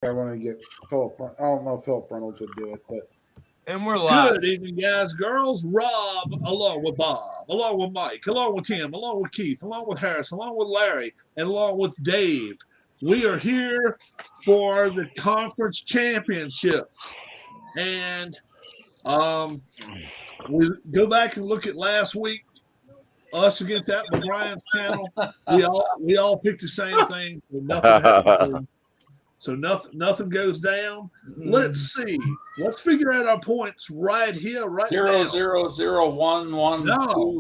I want to get Philip. I don't know if Philip Reynolds would do it, but And we're live. Good evening, guys, girls. Rob, along with Bob, along with Mike, along with Tim, along with Keith, along with Harris, along with Larry, and along with Dave. We are here for the conference championships. And we go back and look at last week, us against that Brian's channel. We all picked the same thing. Nothing happened. So nothing goes down. Let's see. Let's figure out our points right here, right now. 0-0-0-1-1-2. no.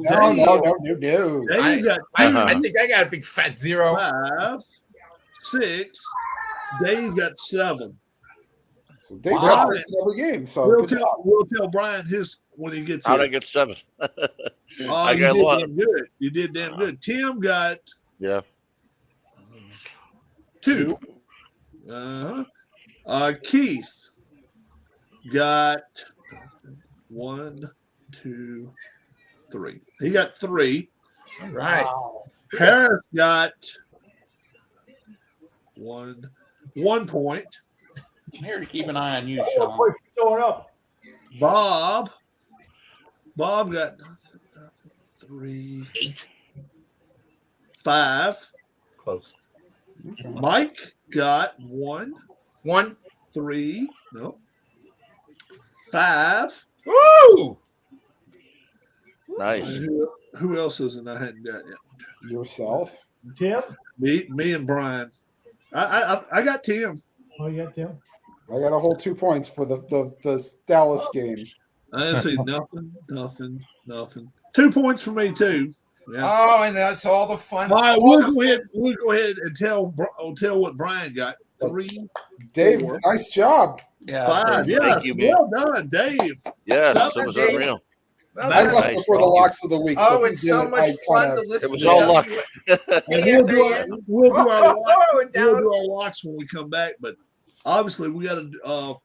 I think I got a big fat 0. 5, 6. Dave got 7. So Dave happens every game. So we'll tell Brian his when he gets How'd here. I get 7? I got you did damn good. You did damn good. Tim got 2. Keith got 1, 2, 3. He got 3. All right. Wow. Harris got 1 point. I'm here to keep an eye on you, Sean. Bob got 3, 8. 5. Close. Mike got 1, 3, 5. Woo! Nice. Who else isn't I hadn't got yet? Yourself. Tim? Me and Brian. I got Tim. Oh, you got Tim? I got a whole 2 points for the Dallas game. I didn't see nothing. 2 points for me too. Yeah. Oh, and that's all the fun. All right, we'll go ahead and tell what Brian got. 3. Dave, 4, nice job. Yeah, 5. Dave, Yeah, thank you, man. well done, Dave. Yes, 7, it was Dave. unreal. I left Nice. before the locks of the week. Oh, if it's you so didn't, much I fun kinda- to listen It was to. all luck. And we'll do our locks when we come back. But obviously, we got to.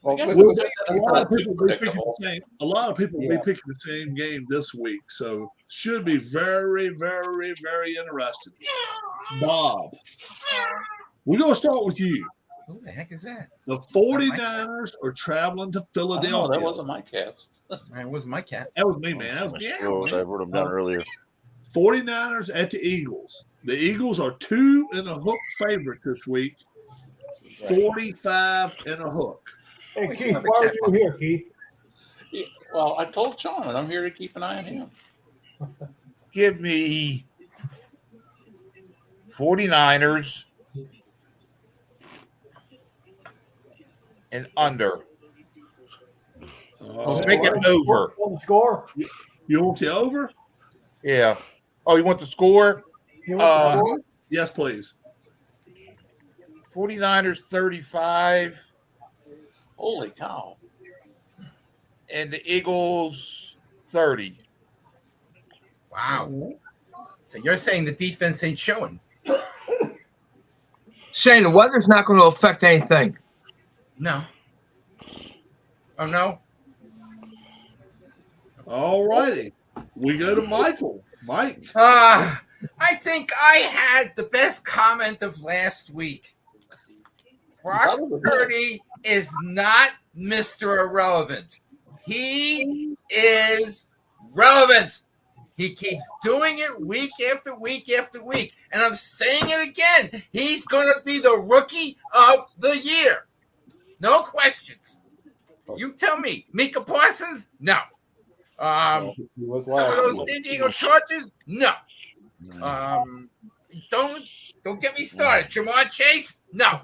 Well, guess listen, A lot of people will be picking predictable. the same. A lot of people will be picking the same game this week, so should be very, very, very interesting. Bob, we're gonna start with you. Who the heck is that? The 49ers are traveling to Philadelphia. No, that wasn't my cats. It was my cat. That was me, man. That was I wrote them down earlier. 49ers at the Eagles. The Eagles are 2.5 favorites this week. 45 and a hook. Hey, Keith, why are you here, Keith? Well, I told Sean I'm here to keep an eye on him. Give me 49ers and under. Let's make it over. On the score? You want the over? Yeah. Oh, you want the score? You want the score? Yes, please. 49ers 35 Holy cow. and the Eagles 30. Wow. So you're saying the defense ain't showing? Shane, the weather's not going to affect anything. No. Oh, no? All righty. We go to Michael. Mike. I think I had the best comment of last week. Brock Purdy is not Mr. Irrelevant. He is relevant. He keeps doing it week after week after week. And I'm saying it again. He's going to be the rookie of the year. No questions. You tell me. Micah Parsons? No. He was Some of last. those San Diego Chargers? No. Don't get me started. Jamar Chase? No.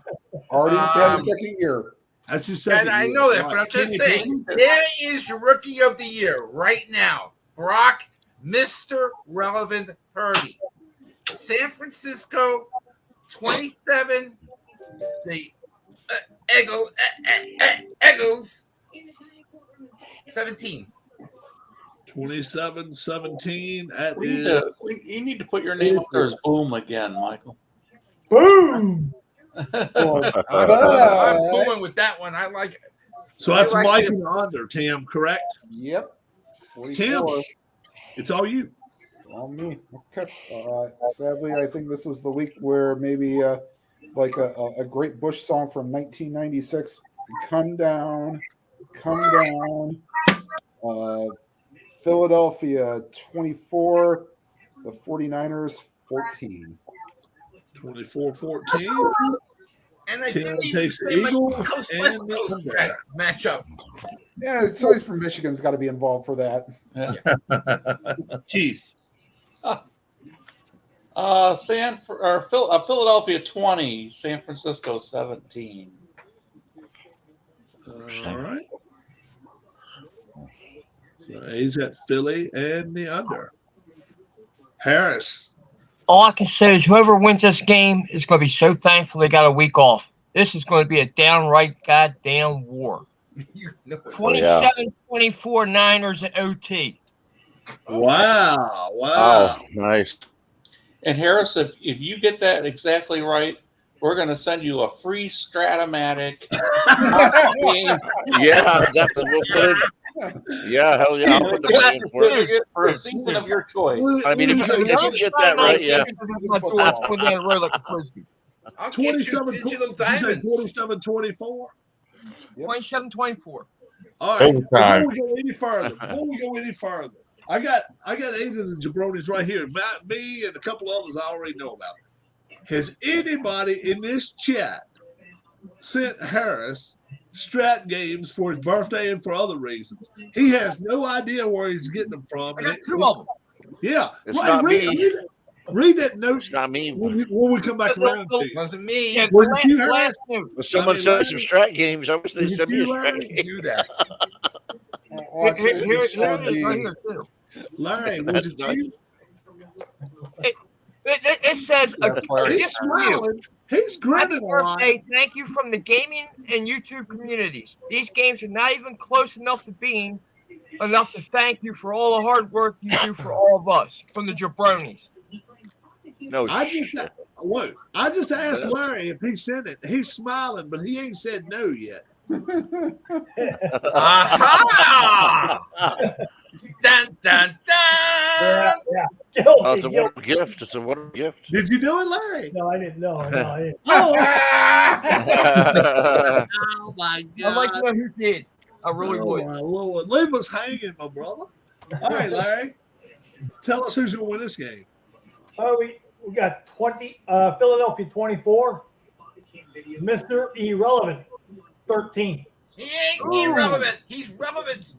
Already had a second year. That's just And I know that, but I'm just saying, there is your rookie of the year right now. Brock, Mr. Relevant Purdy. San Francisco, 27. The Eagles, 17. 27-17 at You need to put your name up there as Boom again, Michael. Boom! I'm going with that one. I like it. So that's I like Mike it. and under, Tim, correct? Yep. Tim, 44. it's all you. All me. Okay. Sadly, I think this is the week where maybe like a great Bush song from 1996. Come down, come down. Philadelphia 24, the 49ers 14. 24-14. And I Ken didn't even takes say my Eagles East Coast and West the Coast under. matchup. Yeah, somebody from Michigan's got to be involved for that. Keith. Philadelphia 20, San Francisco 17. All right. So he's at Philly and the under. Harris. All I can say is whoever wins this game is going to be so thankful they got a week off. This is going to be a downright goddamn war. You know it. 27-24 Niners at OT. Wow. Oh, Wow. nice. And Harris, if you get that exactly right, we're going to send you a free Stratomatic. Yeah, definitely. We'll put it. Yeah, hell yeah. I'll put the money in for it. Certificate for a season of your choice. I mean, if you get that right, yeah. I'll get you 27 digital diamond. 27-24. 27-24. All right. Before Overtime. we go any further, I got 8 of the jabronis right here. Matt, me, and a couple others I already know about. Has anybody in this chat sent Harris Strat games for his birthday and for other reasons? He has no idea where he's getting them from. I got 2 of them. Yeah. It's not me. Read that note It's not me. when we come back around to you. Wasn't me. Yeah, Was it you, Harris? last note. If someone sent some strat games, I wish they Was it sent me a you, strat Larry? game. Do that. Well, Here it's it is gonna right be- here, too. Larry, was it That's you? It says a That's where He's gift for you. smiling. He's Happy grinning a lot. birthday. Thank you from the gaming and YouTube communities. These games are not even close enough to being enough to thank you for all the hard work you do for all of us from the jabronis. No, I just asked Larry if he sent it. He's smiling, but he ain't said no yet. Aha! Dun, dun, Yeah, dun! yeah. Oh, it's a Guilty, guilty. wonderful gift. It's a wonderful gift. Did you do it, Larry? No, I didn't know. No, I didn't. Oh, Ah! oh my I'd God. like to know who did. I really Oh, would. my Lord. Leave us hanging, my brother. All right, Larry. Tell us who's going to win this game. Oh, we got 20. Philadelphia 24. Mr. Irrelevant 13. He ain't irrelevant. He's relevant.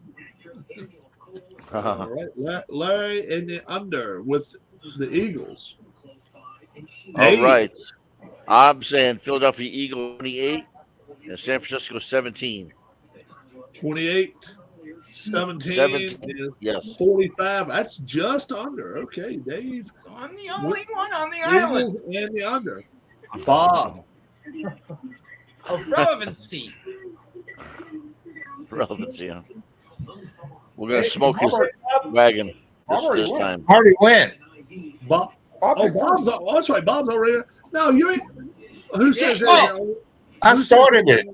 All right, Larry and the under with the Eagles. All right. I'm saying Philadelphia Eagles 28 and San Francisco 17. 28, 17, 17, and yes. 45. That's just under. Okay, Dave. So I'm the only one on the island Eagles and the under. Bob. of relevancy. Relevancy. Yeah. We're going to smoke I'm his already up. wagon Already this won. time. Already win. Bob. Bob Oh, picked Bob's. first. Oh, that's right. Bob's already. No, you ain't. Who says Yeah, that? I started it.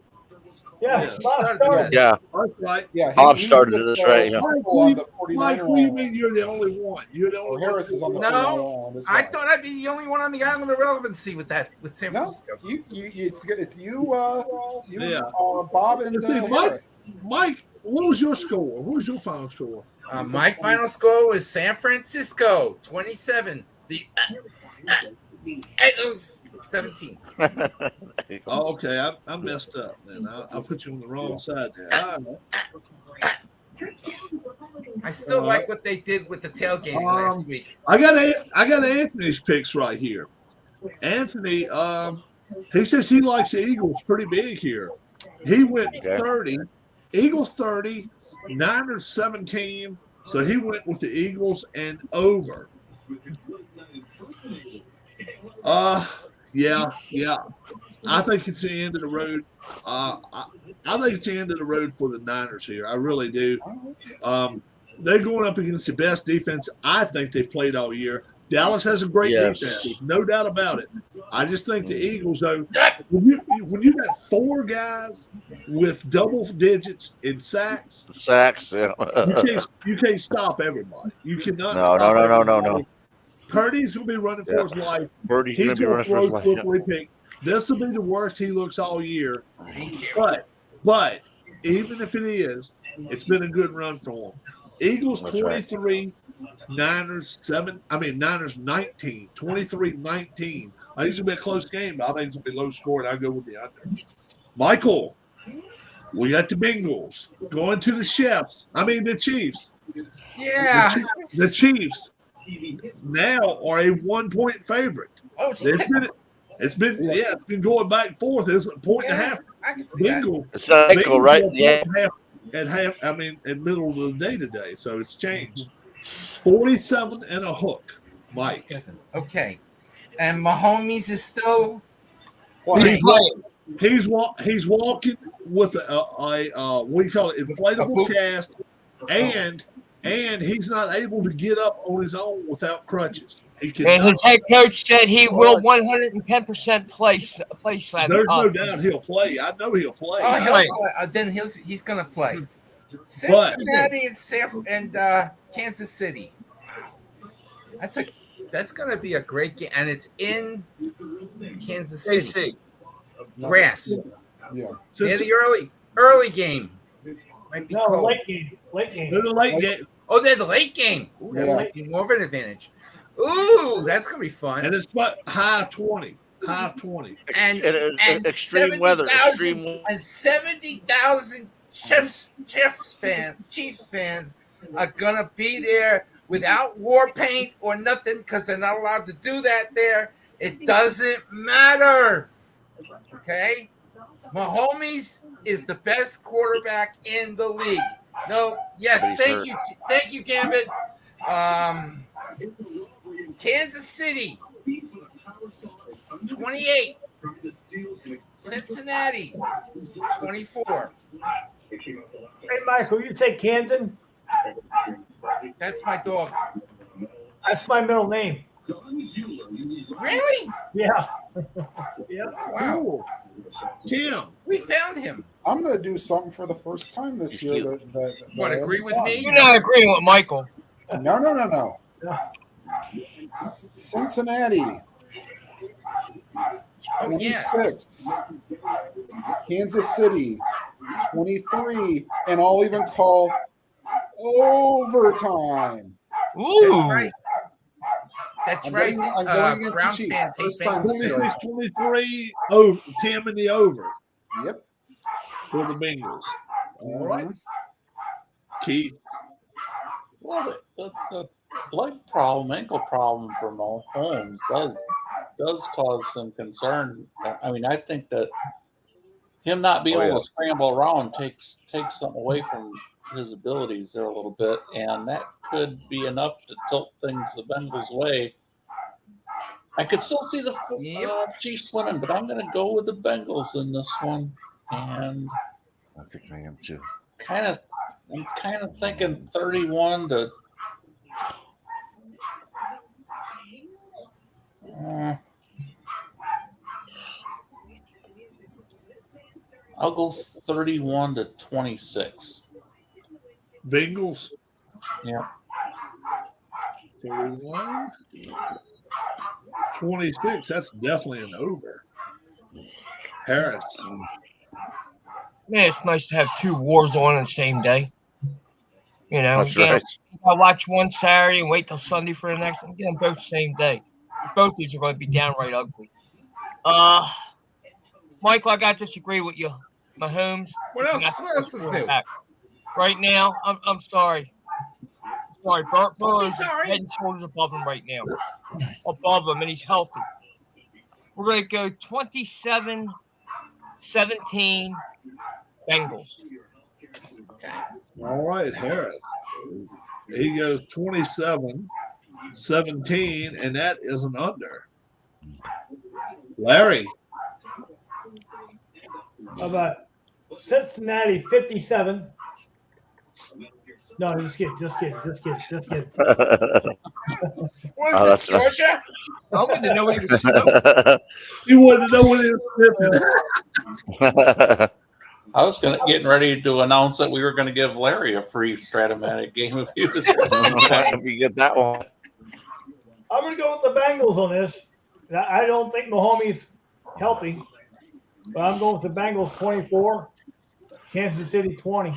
Yeah, Yeah. Bob started. Yeah, That's right. Yeah, Bob he's started with, this, right, yeah. on the 49er Mike, what do you line. mean you're the only one? You're the Well, only one. Harris is on the No, 49er line. I thought I'd be the only one on the island of relevancy with San No, Francisco. it's you, Yeah. Bob, and See, Mike- Harris. Mike, what was your score? What was your final score? My final score was San Francisco 27. The Eagles 17. Oh, okay. I messed up, man. I put you on the wrong side there. All right. I still like what they did with the tailgating last week. I got Anthony's picks right here. Anthony, he says he likes the Eagles pretty big here. He went Okay. 30, Eagles 30, Niners 17. So he went with the Eagles and over. Yeah. I think it's the end of the road. I think it's the end of the road for the Niners here. I really do. They're going up against the best defense I think they've played all year. Dallas has a great Yes. defense. There's no doubt about it. I just think the Eagles, though, when you got 4 guys with double digits in sacks, Sacks. Yeah. you can't stop everybody. You cannot. No, stop no. everybody. Purdy's going to be running for his life. Birdie's going He's to be going to running for throw his life. quickly. Pick. This will be the worst he looks all year. Thank you. But even if it is, it's been a good run for him. Eagles That's right. 23, Niners 19, 23-19. I think it's gonna be a close game, but I think it's gonna be low scoring. I go with the under. Michael, we got the Bengals going to the Chiefs. Yeah. The Chiefs now are a 1-point favorite. Oh, It's been going back and forth. It's a point and a half. I can see that. Bengals. It's an ankle, right? Yeah. At middle of the day today, so it's changed. 47 and a hook, Mike. Okay. And Mahomes is still He's walking with a what do you call it? Inflatable cast, and he's not able to get up on his own without crutches. He can. And his head coach said he will 110% play Saturday. There's no doubt he'll play. I know he'll play. Oh, he'll Right. play. Then he's gonna play. Cincinnati and Kansas City. That's gonna be a great game, and it's in Kansas City. JC. Grass. Yeah. Yeah, the early game. Might be No, cold. late game. Late game. They're the late game, Oh, they're the late game. Ooh, that Yeah. might be more of an advantage. Ooh, that's gonna be fun. and it's but high 20. And Extreme 70,000 weather. Extreme weather. and 70,000 Chiefs fans are gonna be there without war paint or nothing because they're not allowed to do that there. It doesn't matter. Okay, Mahomes is the best quarterback in the league. No, yes, Pretty thank you, Gambit. Kansas City, 28. Cincinnati, 24. Hey, Michael, you take Camden? That's my dog. That's my middle name. Really? Yeah. Yeah. Wow. Cool. Tim, We found him. I'm going to do something for the first time this year. That Want to agree with me? You're not agreeing with Michael. No. Cincinnati, Oh, yeah. 26. Kansas City, 23. And I'll even call overtime. Ooh. That's I'm right. going against the Browns Chiefs. fans hate First time Bengals. this year. 26-23, over Tim in the over Yep. for the Bengals. All right, Mhm. Keith. Well, the leg problem, ankle problem for Mahomes does cause some concern. I mean, I think that him not being able to scramble around takes something away from his abilities there a little bit, and that could be enough to tilt things the Bengals' way. I could still see the Chiefs winning, but I'm going to go with the Bengals in this one, and I think I am too. I'm kind of thinking 31 to. I'll go 31 to 26. Bengals. Yeah. 31. 26. That's definitely an over. Harris. Man, it's nice to have two wars on the same day. You know, That's right. I watch one Saturday and wait till Sunday for the next one. Get them both the same day. Both of these are going to be downright ugly. Michael, I got to disagree with you. Mahomes. What else is new? Right now, I'm sorry. Sorry, Burrow's Sorry. head and shoulders above him right now. Above him, and he's healthy. We're going to go 27-17 Bengals. All right, Harris. He goes 27-17, and that is an under. Larry. How about Cincinnati 57? No, just kidding. What is Oh, this, that's nice. Georgia? I wanted to know what he was saying. You wanted to know what it is. I was getting ready to announce that we were going to give Larry a free Stratomatic game if he was. If you get that one. I'm going to go with the Bengals on this. I don't think Mahomes healthy. But I'm going with the Bengals 24, Kansas City 20.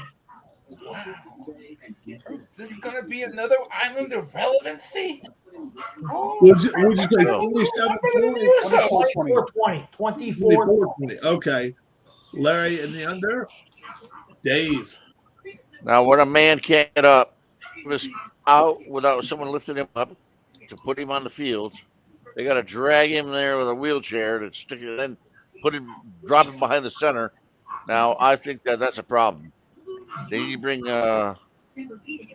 Is this going to be another island of relevancy? Would you say 27 24-20. 24-20. Okay. Larry in the under. Dave. Now, when a man can't get up, he was out without someone lifting him up to put him on the field. They got to drag him there with a wheelchair to stick it in, drop him behind the center. Now, I think that's a problem. They need to bring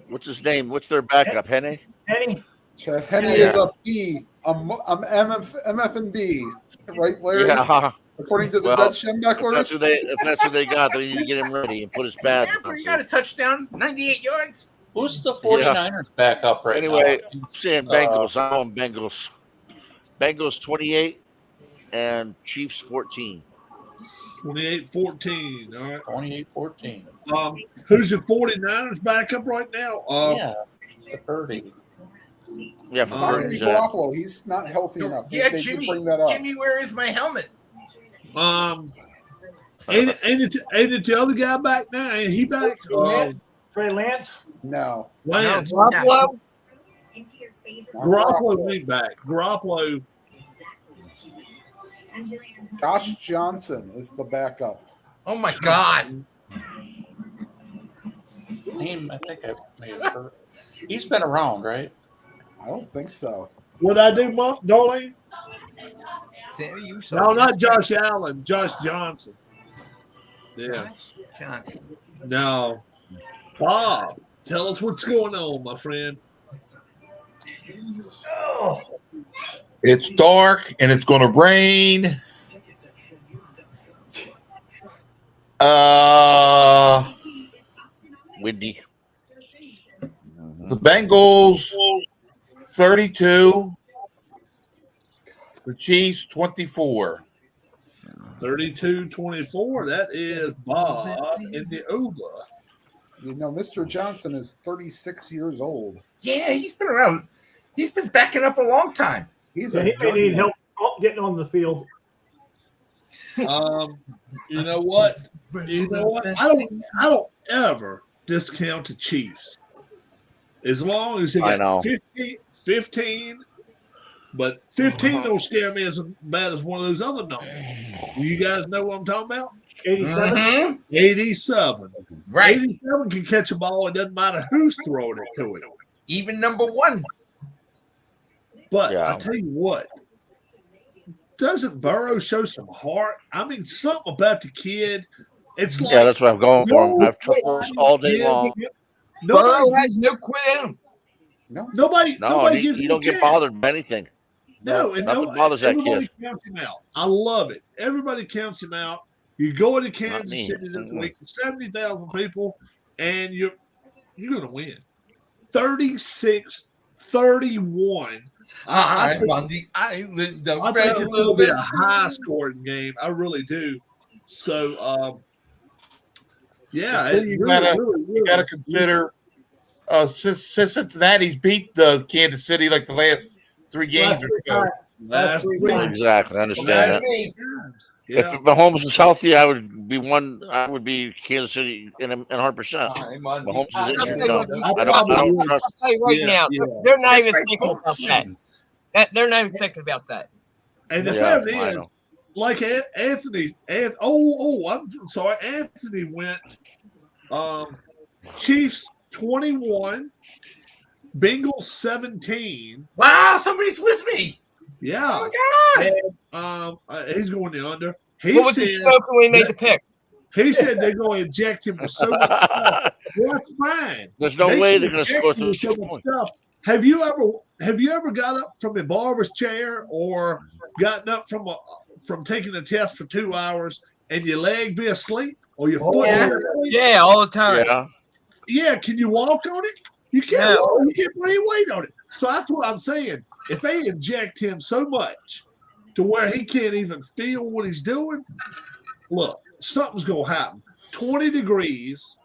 what's his name? What's their backup? Henne? Henny? Henny is a B. I'm MF and B. Right, Larry? Yeah. According to the Well, Dutch Schembeck If orders? that's what they got, they need to get him ready and put his pads on. He got a touchdown, 98 yards. Who's the 49ers backup right Anyway, now? I'm saying Bengals. I'm going Bengals. Bengals 28 and Chiefs 14. 28-14. All right. 28-14. Who's the 49ers backup right now? Yeah, Mr. Purdy. Yeah, It's not going to be Garoppolo. He's not healthy enough. Yeah, They Jimmy. bring that up. Jimmy, where is my helmet? Ain't it the other guy back now? Ain't he back? Trey Lance? No. Lance. Garoppolo? Garoppolo ain't back. Garoppolo. Josh Johnson is the backup. Oh my God! Name, I think I may have heard. He's been around, right? I don't think so. What I do, Darlene? Sammy, you No, not Josh Allen. Josh Johnson. Yeah. Josh Johnson. No. Bob, tell us what's going on, my friend. Oh, It's dark and it's going to rain. Windy. The Bengals 32. The Chiefs 24. 32-24. That is Bob in the over. You know, Mr. Johnson is 36 years old. Yeah, he's been around. He's been backing up a long time. He's yeah, a he may need journeyman. help getting on the field. You know what? I don't ever discount the Chiefs. As long as they I got know. 15, but 15 don't scare me as bad as one of those other numbers. You guys know what I'm talking about? 87. Mhm. 87. Right. 87 can catch a ball. It doesn't matter who's throwing it to it. Even number one. But Yeah. I tell you what, doesn't Burrow show some heart? I mean, something about the kid. It's like Yeah, that's what I'm going for. I've tripled all day long. Burrow Nobody, has no quit in him. No. nobody No, gives you him don't a get chance. bothered by anything. No, and Nothing bothers that everybody kid. counts him out. I love it. Everybody counts him out. You go into Not Kansas me. City this Mm-mm. week, 70,000 people, and you're going to win. 36-31. I I'm on the island of think it will be a relevancy. high-scoring game. I really do. So, yeah, So it you really, gotta- really, You really got to is. consider since Cincinnati's beat the Kansas City like the last 3 games or so. Last week. Exactly. I understand Last that. week. If Yeah. Mahomes was healthy, I would be Kansas City in 100%. I'm on the Mahomes is island injured. I'll No, tell you I I don't probably trust. I'll tell you right Yeah, now, yeah. they're not even That's right, thinking go about that. Kings. They're not even thinking about that. And the Yeah, thing I is, know. like Anthony, I'm sorry, Anthony went Chiefs 21, Bengals 17. Wow, somebody's with me. Yeah. Oh my God. He's going the under. What was he smoking when he made the pick? He said they're going to inject him with so much stuff. Well, that's fine. There's no They way can they're going to inject score you through with so 6 much points. stuff. Have you ever got up from a barber's chair or gotten up from taking a test for 2 hours and your leg be asleep or your foot yeah. be asleep? Yeah, all the time. Yeah. Yeah, can you walk on it? You can't No. walk, you can't put any weight on it. So that's what I'm saying. If they inject him so much to where he can't even feel what he's doing, look, something's gonna happen. 20 degrees,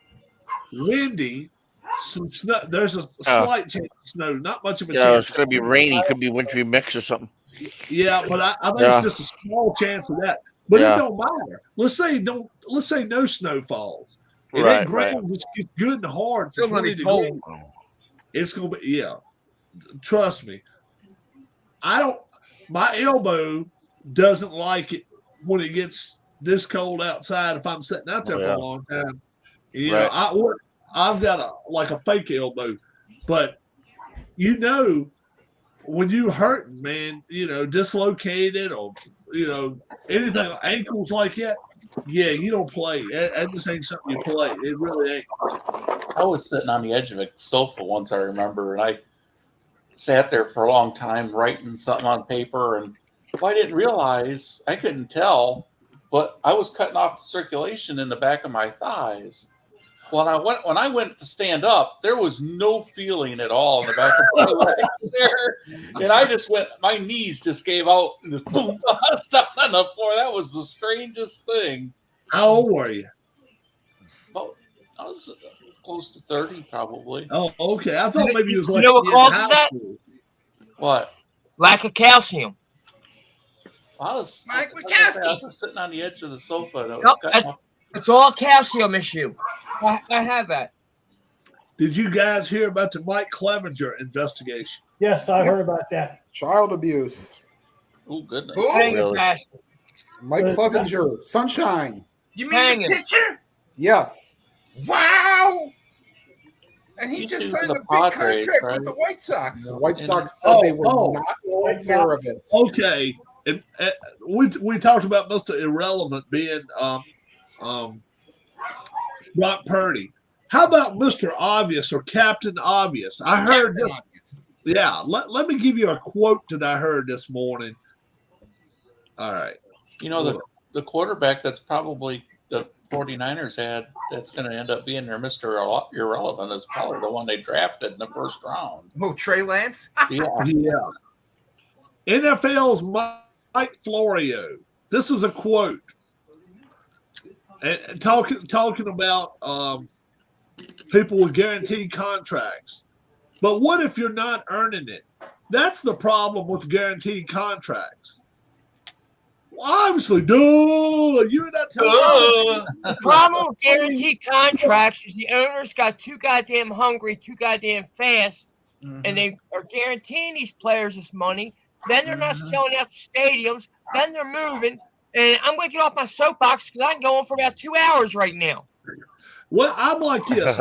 windy, some snow. There's a slight chance of snow, not much of a Yeah, chance. it's going to be rainy. Could be wintry mix or something. Yeah, but I think Yeah. it's just a small chance of that. But Yeah. it don't matter. Let's say no snow falls. And Right, that ground just gets good and hard for Still gonna 20 be cold. degrees. It's gonna be trust me. My elbow doesn't like it when it gets this cold outside if I'm sitting out there for Yeah. a long time. You Right. know, I've got a fake elbow, but when you hurt, man, dislocated or anything like ankles like that, you don't play. That just ain't something you play. It really ain't. I was sitting on the edge of a sofa once, I remember, and I sat there for a long time writing something on paper, and I didn't realize, I couldn't tell, but I was cutting off the circulation in the back of my thighs. When I went to stand up, there was no feeling at all in the back of my legs there. And I just my knees just gave out and just boom, I stopped on the floor. That was the strangest thing. How old were you? Oh, I was close to 30 probably. Oh, okay. I thought maybe it was like You know what in causes high that? school. What? Lack of calcium. I was, Mike like I said, I Wachowski. was sitting on the edge of the sofa. And I was Nope, cutting off. It's all a calcium issue. I have that. Did you guys hear about the Mike Clevenger investigation? Yes, I heard about that. Child abuse. Oh, goodness. Who? Hang Really? it, bastard. Mike Clevenger, Sunshine. You mean Hanging. the pitcher? Yes. Wow. And he He's just in signed the a big Padres, contract right? with the White Sox. The White Sox said they were Oh. not aware of it. Okay. And we talked about Mr. Irrelevant being Brock Purdy. How about Mr. Obvious or Captain Obvious? I heard let me give you a quote that I heard this morning. All right. You know, the quarterback that's probably the 49ers had that's going to end up being their Mr. Irrelevant is probably the one they drafted in the first round. Oh, Trey Lance? Yeah. Yeah. NFL's Mike Florio. This is a quote. And talking about people with guaranteed contracts. But what if you're not earning it? That's the problem with guaranteed contracts. Well, obviously, you're not telling me. The problem with guaranteed contracts is the owners got too goddamn hungry, too goddamn fast, and they are guaranteeing these players this money. Then they're not selling out the stadiums. Then they're moving. And I'm going to get off my soapbox because I'm going for about 2 hours right now. Well, I'm like this.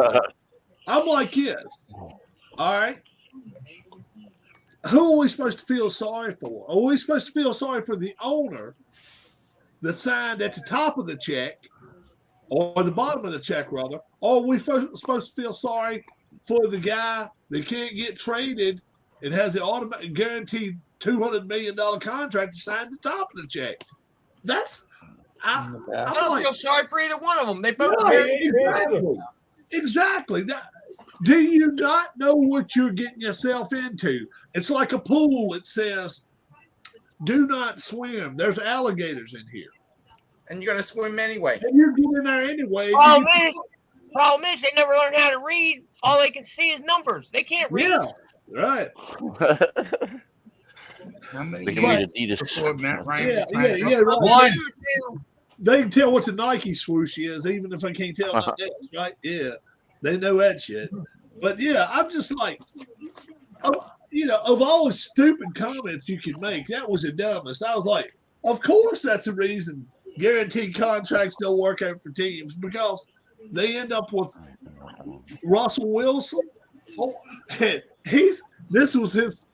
All right. Who are we supposed to feel sorry for? Are we supposed to feel sorry for the owner that signed at the top of the check or the bottom of the check, rather? Or are we supposed to feel sorry for the guy that can't get traded and has the automatic guaranteed $200 million contract to sign at the top of the check? I I'm don't like, feel sorry for either one of them. They both exactly. Do you not know what you're getting yourself into? It's like a pool. It says, "Do not swim." There's alligators in here, And you're going to swim anyway. and you get in there anyway. Problem is, they never learn how to read. All they can see is numbers. They can't read. Yeah, right. How many They can But- read Adidas. before Matt Ryan Yeah, retired? right. One. They can tell what the Nike swoosh is, even if I can't tell nothing else, right? Yeah, they know that shit. But yeah, I'm just like, of all the stupid comments you could make, that was the dumbest. I was like, of course that's the reason guaranteed contracts don't work out for teams, because they end up with Russell Wilson. Oh, this is his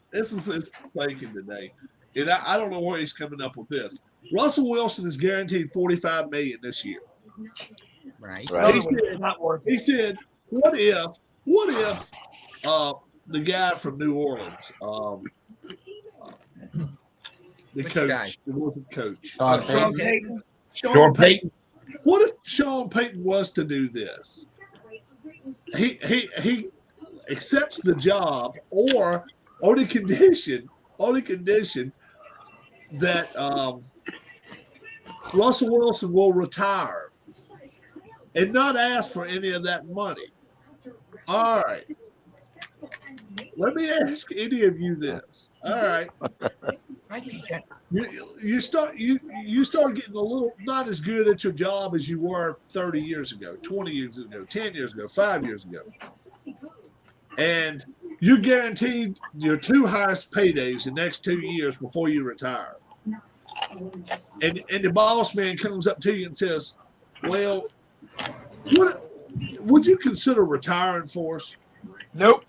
thinking today, and I don't know where he's coming up with this. Russell Wilson is guaranteed $45 million this year. Right. Right. He said, "What if the guy from New Orleans, the Which coach, guy? the Northern coach, Sean Sean Payton. Payton. Sean Payton. What if Sean Payton was to do this? He accepts the job, or on the condition that Russell Wilson will retire and not ask for any of that money. All right. Let me ask any of you this. All right. Hi, PJ. You start getting a little not as good at your job as you were 30 years ago, 20 years ago, 10 years ago, 5 years ago. And you're guaranteed your 2 highest paydays the next 2 years before you retire. And the boss man comes up to you and says, well, what would you consider retiring for us? Nope.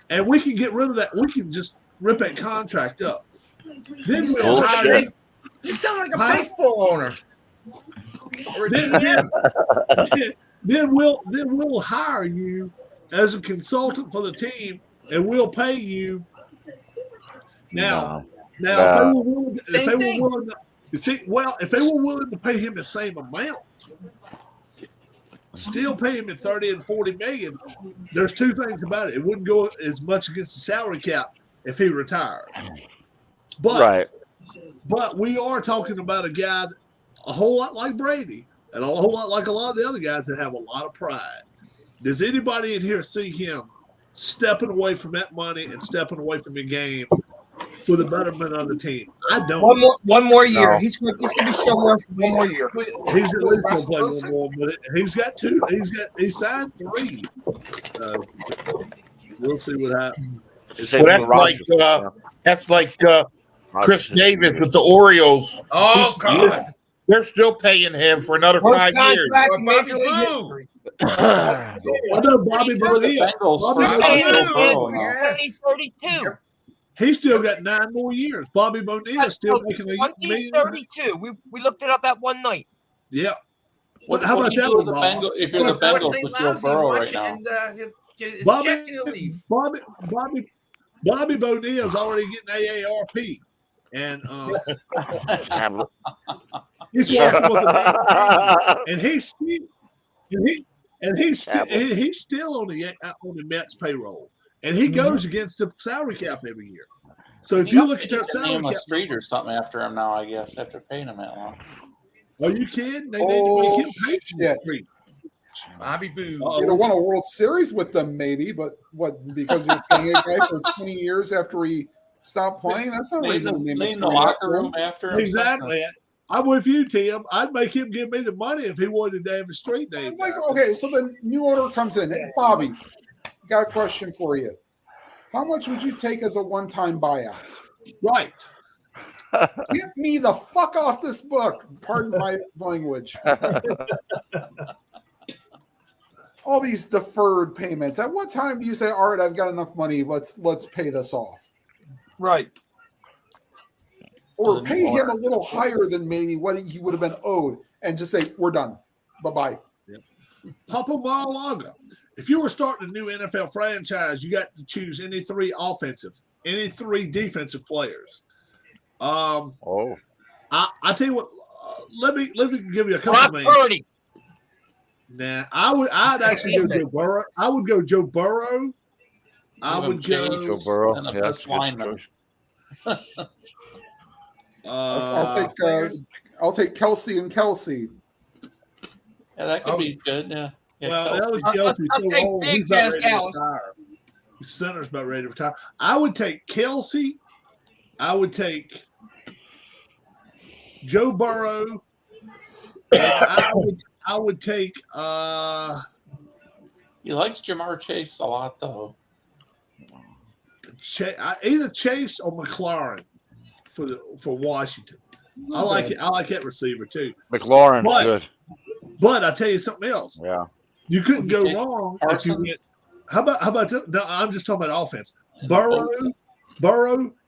And we can get rid of that. We can just rip that contract up. Then we'll Oh, hire shit. You sound like a Huh? baseball owner. Or a GM. then we'll hire you as a consultant for the team, and we'll pay you. Now, if they were willing, Same thing. if they were willing to pay him the same amount, still pay him at 30 and 40 million, there's 2 things about it. It wouldn't go as much against the salary cap if he retired. Right. But we are talking about a guy a whole lot like Brady and a whole lot like a lot of the other guys that have a lot of pride. Does anybody in here see him stepping away from that money and stepping away from the game for the betterment of the team? I don't. One more year. No. He's going to be somewhere for one more year. He's at least going to play one more, but he's got 2. He signed 3. We'll see what happens. Same Well, with that's like Rodgers. Chris Davis with the Orioles. Oh, God. They're still paying him for another Worst 5 years. contract Or in Bobby Major League Boo. history. I know Bobby The Bonilla. Bengals Bobby for Bonilla. Joe Burrow now. Yes. 2032. He's still got 9 more years. Bobby Bonilla's still making a million. 2032. We looked it up at one night. Yeah. What, How what about do you that do one, with the Bob? Bengals if you're the Bengals with Joe Burrow right now? And, it's Bobby checking to leave. Bobby Bonilla's already getting AARP, and he's working with the and he's still on the Mets payroll, and he goes against the salary cap every year. So if you look at their salary name a cap, street or something after him now, I guess, after paying him that long. are you kidding? They need to make him pay for shit. it. Bobby Boo. You'd have won a World Series with them, maybe, but what? Because you're paying a guy for 20 years after he stopped playing? That's not reason to name Clean a the street locker after him. room after him. Exactly. I'm with you, Tim. I'd make him give me the money if he wanted to have a street name. Like, okay, so the new order comes in. Hey, Bobby, got a question for you. How much would you take as a one-time buyout? Right. Get me the fuck off this book. Pardon my language. All these deferred payments. At what time do you say, all right, I've got enough money, let's pay this off? Right. Or pay him a little higher than maybe what he would have been owed and just say, we're done. Bye-bye. Papa Mar-a-Lago. If you were starting a new NFL franchise, you got to choose any 3 offensive, any 3 defensive players. I tell you what. Let me give you a couple Brock names. Purdy. Nah, I'd actually go Joe Burrow. I would go Joe Burrow. I would go Joe Burrow. And the Yeah, best that's a good lineman. choice. I'll take Kelsey and Kelsey. Yeah, that could be good. Yeah. Well, that was I'll Kelsey. take So old, Big he's about Jeff ready to Dallas. retire. His center's about ready to retire. I would take Kelsey. I would take Joe Burrow. And I would take He likes Jamar Chase a lot, though. either Chase or McLaurin for Washington. I like it. I like that receiver too. McLaurin's But- good. But I tell you something else. Yeah. You couldn't go Okay. wrong if you Parsons? get. How about? No, I'm just talking about offense. Burrow,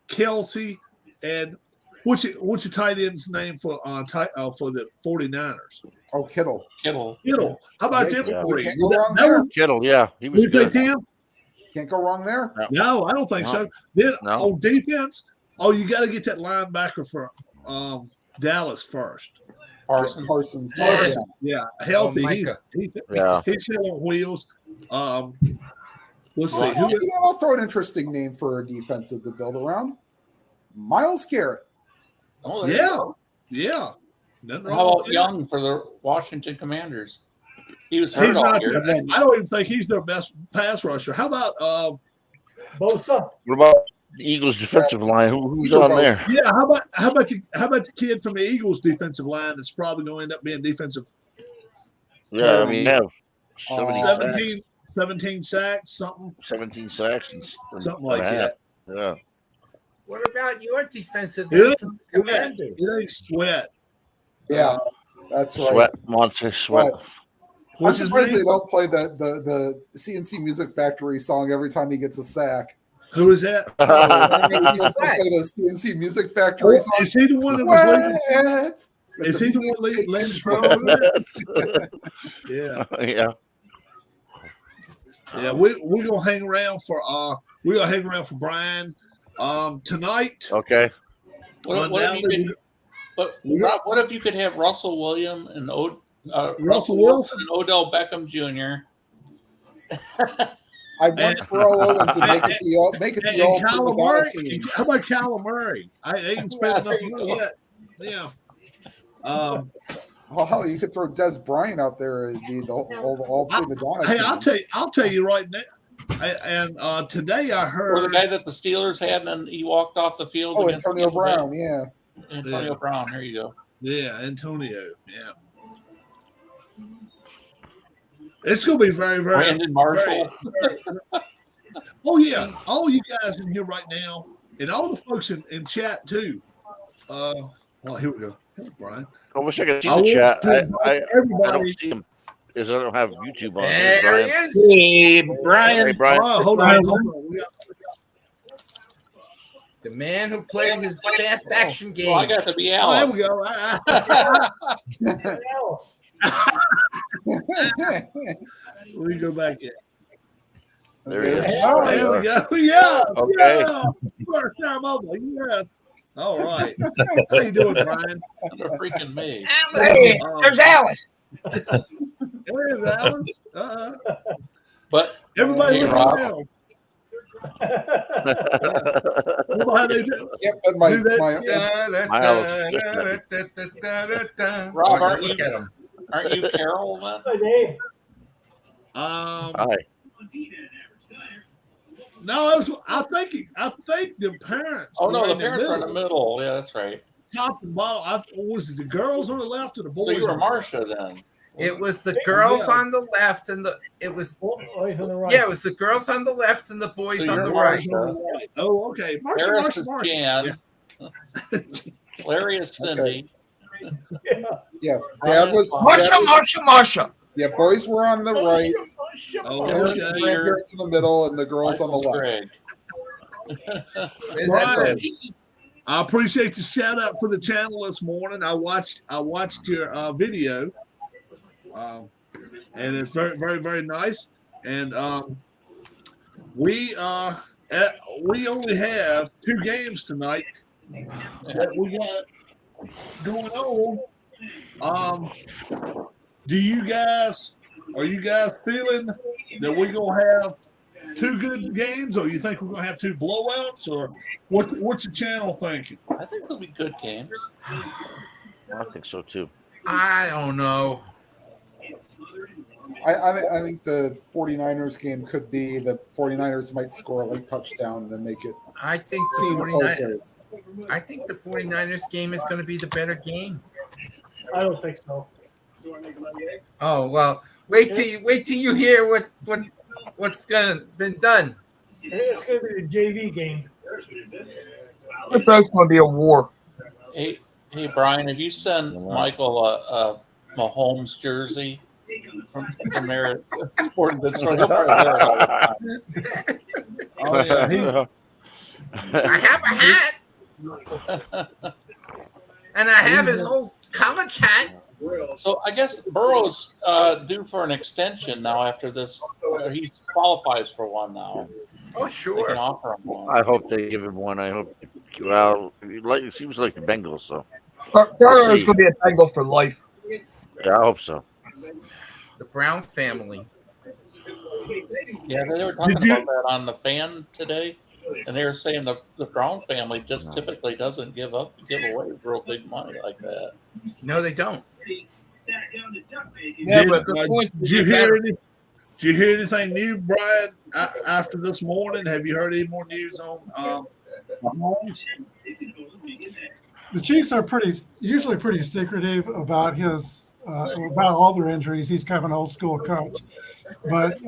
Kelsey, and what's your tight end's name for the 49ers? Oh, Kittle. Kittle. Kittle. How about them Yeah. three? Can't go wrong That there. would- Kittle, yeah, he was you think good. Tim? Can't go wrong there. No, I don't think No. so. Then No. on defense, you got to get that linebacker for Dallas first. Parsons. Parsons. Yeah. Yeah, healthy. Micah. Yeah. He's still on wheels. Let's see. Well, I'll throw an interesting name for a defensive to build around. Myles Garrett. Oh, there you Yeah, go. yeah. Nothing wrong How with about that. Young for the Washington Commanders? He was hurt He's all not. year. I don't even think he's their best pass rusher. How about Bosa. What about the Eagles' defensive line? Who's Eagle on Bosa. there? Yeah, how about the kid from the Eagles defensive line that's probably going to end up being defensive Yeah, I mean, they have Oh. 17 sacks, something 17 sacks, and something like and a half. that. Yeah. What about your defensive Yeah, end from the Commanders? It ain't Sweat. Yeah, that's right. Sweat, Monte Sweat. Right. I'm What's his surprised they name? don't play the CNC Music Factory song every time he gets a sack. Who is that? They don't play the CNC Music Factory song. Is he the one that was leading? Sweat. Is he the one leading Yeah, Yeah. yeah. We're gonna hang around for Brian tonight. Okay. What if you could? But Rob, what if you could have Russell Williams and Russell Wilson and Odell Beckham Jr. I'd want Terrell Owens and make it the all And Kyler Murray. team. How about Kyler Murray? I ain't spent enough money yet. Yeah. Oh, you could throw Des Bryant out there and be the all prima donna. Hey, team. I'll tell you right now. And today I heard Or the guy that the Steelers had and he walked off the field. Oh, against Antonio Tampa Bay. Brown, yeah. Antonio Brown. There you go. Yeah, Antonio. Yeah. It's gonna be very, very Brandon Marshall. very- oh yeah, all you guys in here right now, and all the folks in chat too. Well, here we go. Hey, Brian. I wish I could see I the want chat. to invite I don't everybody. see him because I don't have YouTube on. There he Brian. is. Hey, Brian. Hey, Brian. Oh, hold on. We got- The man who played his fast action Well, I game. got to be Oh, there Alice. we go. We go back in. There he is. Oh, There we go. Yeah. Okay. Yeah. First time over. Yes. All right. How you doing, Brian? Under freaking me. Hey, there's Alice. There's Alice. But Everybody Hey, look Rob. around. You know how they do. Yep, and my, Do that. Rob, Oh, aren't look you at him. aren't you Carol then? Hey, Hi. No, I think the parents. Oh no, were the in parents are in the middle. middle. Yeah, that's right. Top and bottom. Was it the girls on the left or the boys? So you were on the left? Marsha then. It was the girls Yeah. on the left and it was boys on the right. yeah, it was the girls on the left and the boys So on you're the right. Marsha. Oh, okay. Marsha, Harris Marsha, is Marsha. Jan. Larry is Cindy. yeah, Dad was Marsha. yeah, boys were on the right, Oh, parents okay. and grandparents in the middle, and the girls on the Michael's left. Greg. Where's that Brian. tea? I appreciate the shout out for the channel this morning. I watched your video, and it's very, very, very nice. And we only have 2 games tonight that we got going on. Are you guys feeling that we're gonna have 2 good games, or you think we're gonna have 2 blowouts, or what's your channel thinking? I think they'll be good games. I think so too. I don't know. I think the 49ers game could be the 49ers might score a late touchdown and then make it I think seem the closer. 49ers game is going to be the better game. I don't think so. Oh well, wait till you hear what's been done. I think it's going to be the JV game. It's both going to be a war. Hey, Brian, have you sent Michael a Mahomes jersey from there at Sporting Goods Store? He'll probably wear it all the time. Oh yeah, I have a hat, and I have his whole college hat. So I guess Burrow's due for an extension now after this. He qualifies for one now. Oh They sure. can offer him one. I hope they give him one. I hope. Well, it seems like the Bengals, so Burrow's going to be a Bengal for life. yeah, I hope so. The Brown family. Yeah, they were talking Did you- about that on the fan today, and they were saying the Brown family just typically doesn't give away real big money like that. No, they don't. Yeah, but the point did you hear any? Did you hear anything new, Brian, after this morning? Have you heard any more news on Mahomes? The Chiefs are usually pretty secretive about about all their injuries. He's kind of an old school coach, but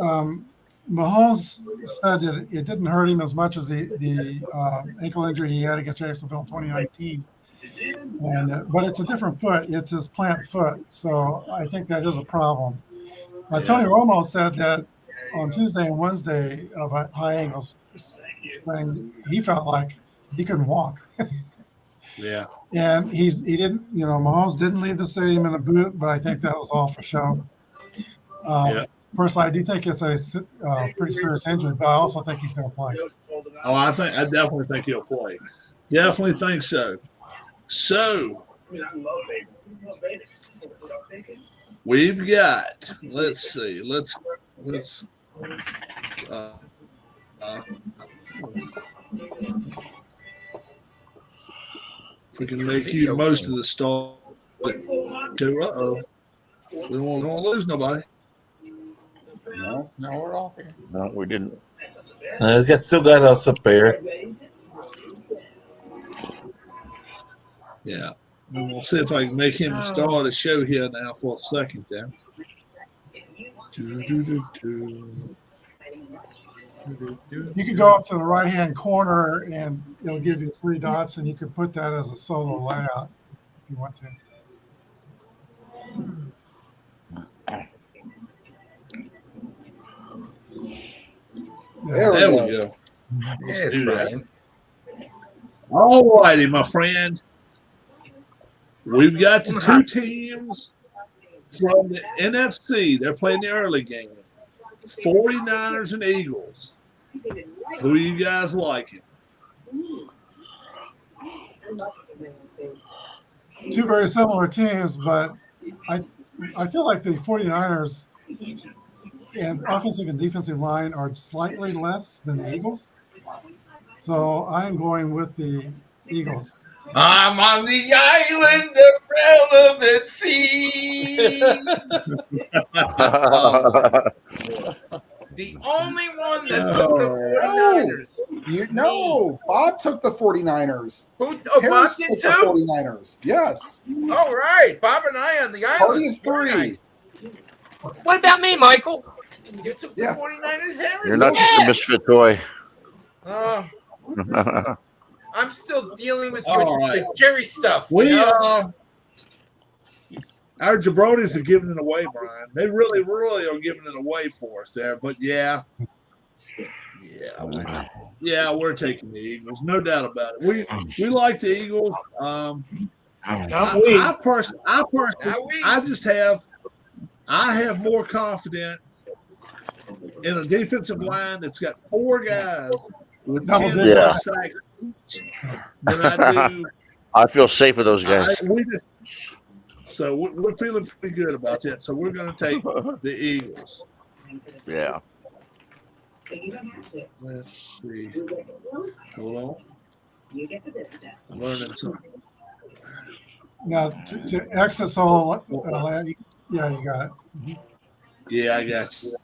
Mahomes said that it didn't hurt him as much as the ankle injury he had against Jacksonville in 2019. But it's a different foot. It's his plant foot, so I think that is a problem. Tony Romo said that on Tuesday and Wednesday of a high ankle sprain, he felt like he couldn't walk. Yeah. And he didn't, Mahomes didn't leave the stadium in a boot, but I think that was all for show. Personally, I do think it's a pretty serious injury, but I also think he's going to play. Oh, I definitely think he'll play. Definitely think so. So we've got. Let's see. Let's. If we can make you most of the start. We don't want to lose nobody. No, we're all here. No, we didn't. Still got us up there. Yeah. And we'll see if I can make him start a show here now for a second there. You could go up to the right-hand corner, and it'll give you 3 dots, and you could put that as a solo layout if you want to. There we go. Let's do that. All righty, my friend. We've got the 2 teams from the NFC. They're playing the early game. 49ers and Eagles. Who are you guys liking? 2 very similar teams, but I feel like the 49ers and offensive and defensive line are slightly less than the Eagles. So I'm going with the Eagles. I'm on the island of relevancy. The only one that took the 49ers. Bob took the 49ers. Bob Harris did took the too? 49ers. Yes. All right. Bob and I on the island. Party of 3. Nice. What about me, Michael? You took the 49ers, Harris? You're not just a misfit toy. I'm still dealing with the Jerry stuff. Our jabronis are giving it away, Brian. They really, really are giving it away for us there. But we're taking the Eagles, no doubt about it. We like the Eagles. I have more confidence in a defensive line that's got 4 guys with 10 sacks than I do. I feel safe with those guys. So we're feeling pretty good about that. So we're going to take the Eagles. Yeah. Let's see. Hold on. I'm learning something. Now, to exit solo, yeah, you got it. Yeah, I got you.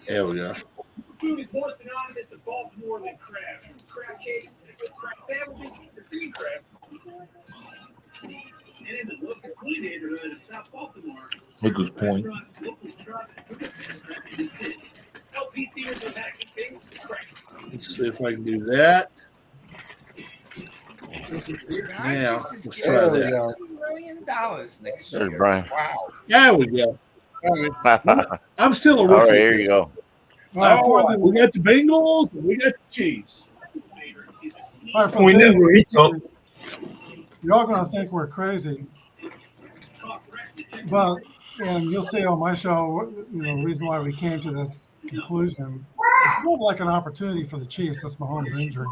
There we go. Food is more synonymous to Baltimore than crab. Crab cakes, crab sandwiches, cream crab. And in the locust Queen neighborhood of South Baltimore, Lucas Point. Let's see if I can do that. Now, let's try that. $2 million next year. There's Brian. Wow. There we go. I'm still a All rookie. right, here you go. We got the Bengals and we got the Chiefs. We knew where he took. You're all going to think we're crazy. But, and you'll see on my show, the reason why we came to this conclusion. It's more like an opportunity for the Chiefs, this Mahomes injury.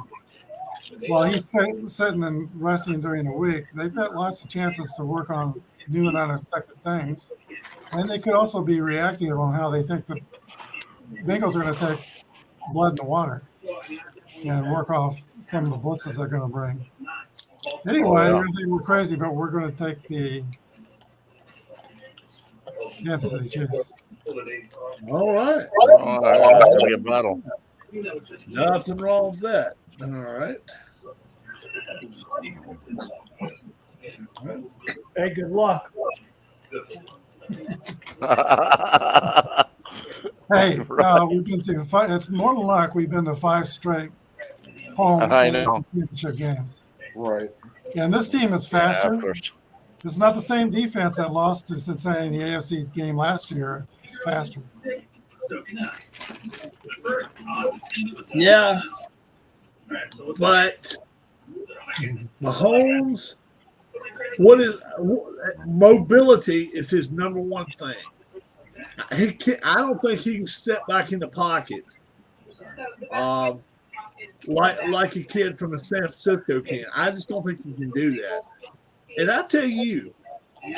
While he's sitting and resting during the week, they've got lots of chances to work on new and unexpected things. And they could also be reactive on how they think the Bengals are going to take blood in the water and work off some of the blitzes they're going to bring. Anyway, you're going to think we're crazy, but we're going to take the Kansas City Chiefs. All right. All right, that's gonna be a battle. Nothing wrong with that. All right. Hey, good luck. Hey, we've been to five. It's more than luck. We've been to 5 straight home I know. championship games. Right. And this team is Yeah, faster. of course. It's not the same defense that lost to Cincinnati in the AFC game last year. It's faster. Yeah. But Mahomes, mobility is his number one thing. I don't think he can step back in the pocket like a kid from the San Francisco can. I just don't think he can do that. And I tell you,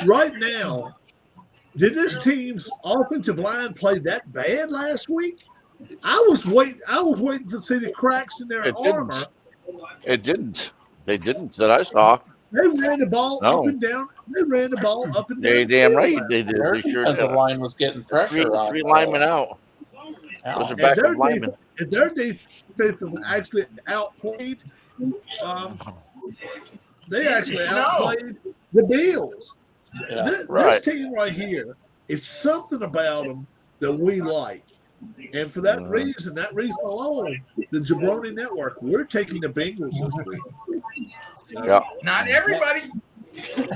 right now, did this team's offensive line play that bad last week? I was waiting to see the cracks in their armor. It didn't. They didn't that I saw. They ran the ball No. up and down. They ran the ball up and down. They damn right they did. Their They sure defensive did. line was getting pressure on Three linemen out. Al. Those are And backup linemen. their defense actually outplayed. They actually outplayed the Bills. Yeah. This Right. team right here, it's something about them that we like. And for that reason alone, the Jabroni Network, we're taking the Bengals this week. Yeah, Not everybody.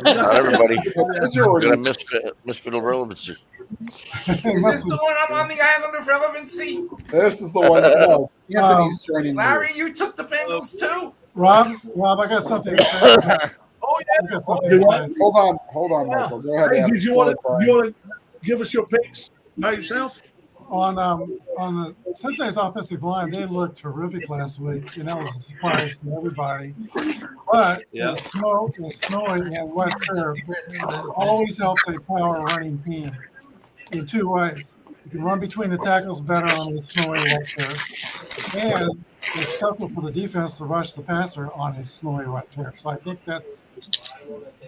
not everybody. Majority. Got a misfit of relevancy. Is this the one I'm on the island of relevancy? This is the one. No, Anthony's joining me. Larry, you took the Bengals too? Rob, I got something to say. I got something to say. Hold on, Michael. Go ahead. Hey, Adam. did you want to give us your picks by yourself? On the Cincinnati's offensive line, they looked terrific last week, and that was a surprise to everybody. But Yeah. the snowy and wet turf always helps a power running team in 2 ways. You can run between the tackles better on the snowy wet turf, and it's tougher for the defense to rush the passer on a snowy wet turf. So I think that's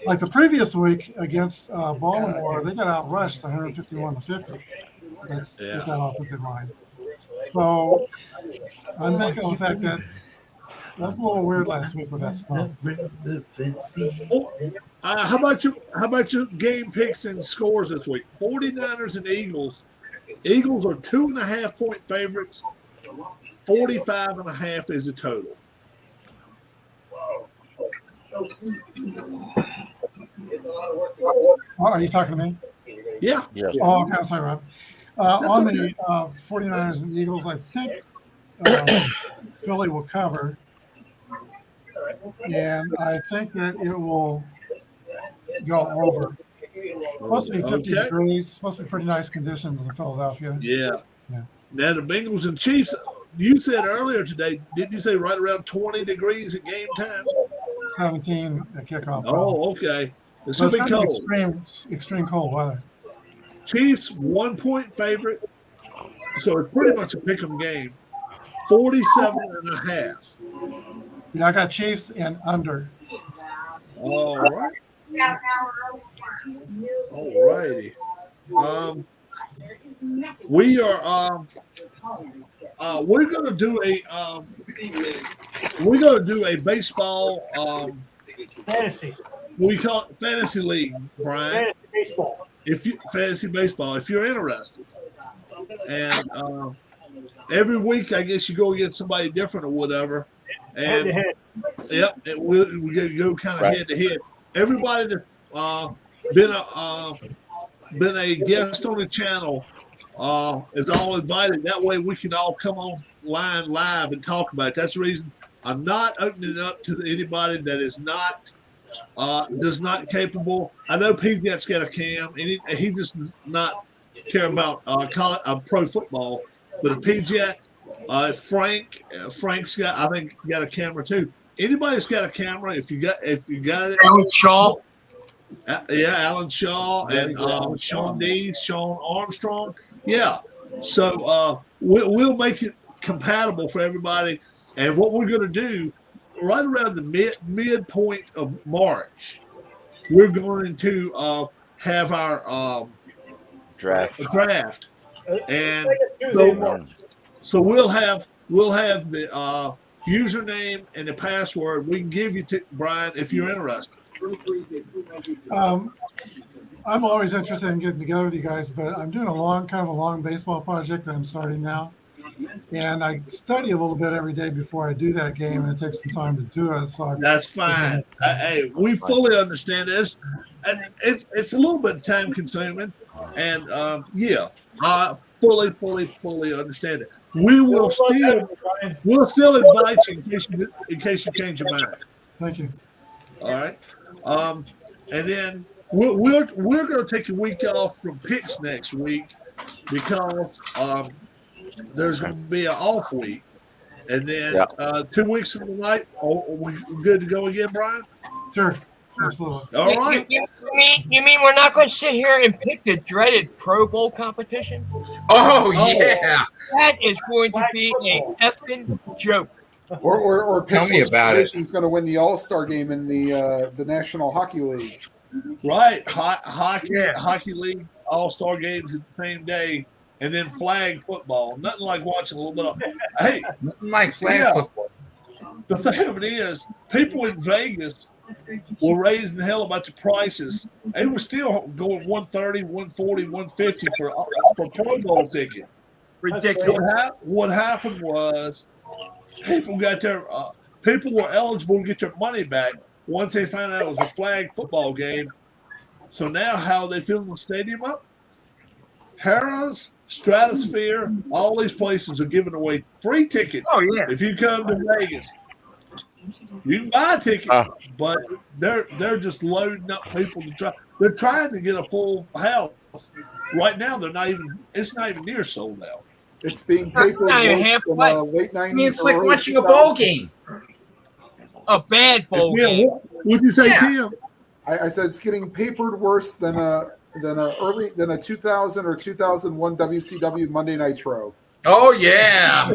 like the previous week against Baltimore. They got outrushed 151-50. That's with that offensive line. So I'm thinking of the fact that was a little weird last week with that snow. How about your game picks and scores this week? 49ers and Eagles. Eagles are 2.5 point favorites. 45.5 is the total. Are you talking to me? Yeah. Yes. Oh, okay. I'm sorry, Rob. On the 49ers and Eagles, I think Philly will cover. And I think that it will go over. Supposed to be 50 Okay. degrees. Supposed to be pretty nice conditions in Philadelphia. Yeah. Yeah. Now the Bengals and Chiefs. You said earlier today, didn't you say right around 20 degrees at game time? 17 at kickoff. Oh, okay. It's So gonna it's be gonna cold. be extreme cold weather. Chiefs 1 point favorite, so it's pretty much a pick'em game. 47.5. Yeah, I got Chiefs and under. All right. All righty. We are we're gonna do a baseball Fantasy. we call it fantasy league, Brian. Fantasy baseball. Fantasy baseball, if you're interested. And every week I guess you go against somebody different or whatever. Head to And head. yep, we go kind of head to head. Everybody that's been a guest on the channel is all invited. That way we can all come online live and talk about it. That's the reason I'm not opening it up to anybody that is not does not capable. I know PJ's got a cam, and he just does not care about pro football. But PJ, Frank's got, I think, got a camera too. Anybody's got a camera, if you got it. Alan Shaw. Yeah, Alan Shaw and Sean D, Sean Armstrong. Yeah, So we'll make it compatible for everybody. And what we're going to do, right around the midpoint of March, we're going to have our Draft. And Tuesday morning. so we'll have the username and the password we can give you to Brian if you're interested. I'm always interested in getting together with you guys, but I'm doing a long baseball project that I'm starting now. And I study a little bit every day before I do that game, and it takes some time to do it. So That's fine. Hey, we fully understand this. And it's a little bit time consuming, and I fully understand it. We'll still invite you in case you change your mind. Thank you. All right. And then we're going to take a week off from picks next week because there's going to be an off week. And then 2 weeks from tonight, are we good to go again, Brian? Sure. Absolutely. All right. You mean we're not going to sit here and pick the dreaded Pro Bowl competition? Oh yeah. That is going to be a effing joke. Or Tell me about it. He's going to win the All-Star game in the National Hockey League. Right. Hockey League All-Star games at the same day, and then flag football. Nothing like watching a little bit of hey. Nothing like flag football. The thing of it is, people in Vegas were raising hell about the prices. They were still going $130, $140, $150 for Pro Bowl tickets. Ridiculous. What happened was people were eligible to get their money back once they found out it was a flag football game. So now how are they filling the stadium up? Harrah's, Stratosphere, all these places are giving away free tickets. Oh, yeah. If you come to Vegas, you can buy a ticket, but they're just loading up people to try. They're trying to get a full house. Right now, it's not even near sold out. It's being papered worse than late 90s. I mean, it's like watching a ball game. A bad bowl game. What'd you say, Tim? I said it's getting papered worse than a 2000 or 2001 WCW Monday Nitro. Oh yeah.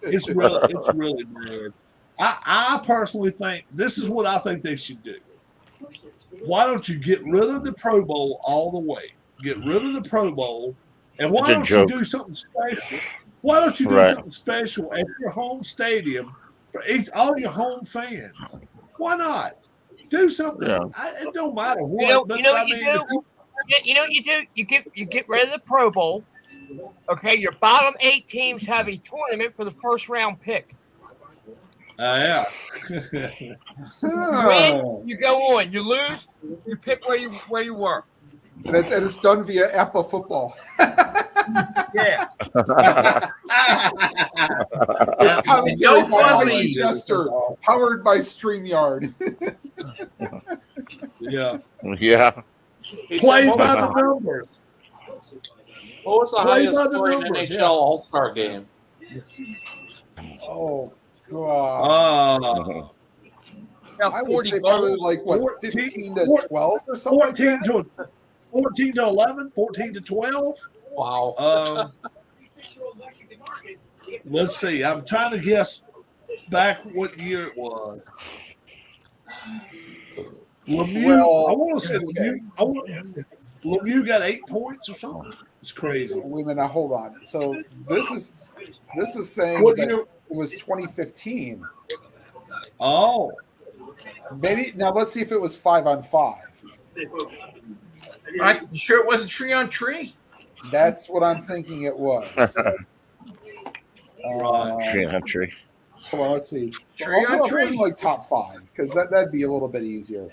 It's really bad. I personally think this is what I think they should do. Why don't you get rid of the Pro Bowl all the way? Get rid of the Pro Bowl, and why don't you do something special? Why don't you do something special at your home stadium for all your home fans? Why not? Do something. Yeah. It don't matter what. You know what you do? You get rid of the Pro Bowl. Okay, your bottom 8 teams have a tournament for the first round pick. Yeah. You win, you go on. You lose, you pick where you were. And it's done via Apple Football. Yeah. No funny. Powered by StreamYard. Yeah. Play by the numbers. What was the highest scoring NHL All-Star game? Oh God. I would say probably like what 15 to 12 or something. 14 to 11, 14 to 12. Wow. Let's see. I'm trying to guess back what year it was. Lemieux, I want to say Lemieux got 8 points or something. It's crazy. Wait a minute, now hold on. So this is saying what that year? It was 2015. Oh. Maybe now let's see if it was 5-on-5. I'm sure it wasn't tree on tree. That's what I'm thinking it was. Tree on tree. Hold on, let's see. Tree on tree. Like top 5 because that'd be a little bit easier.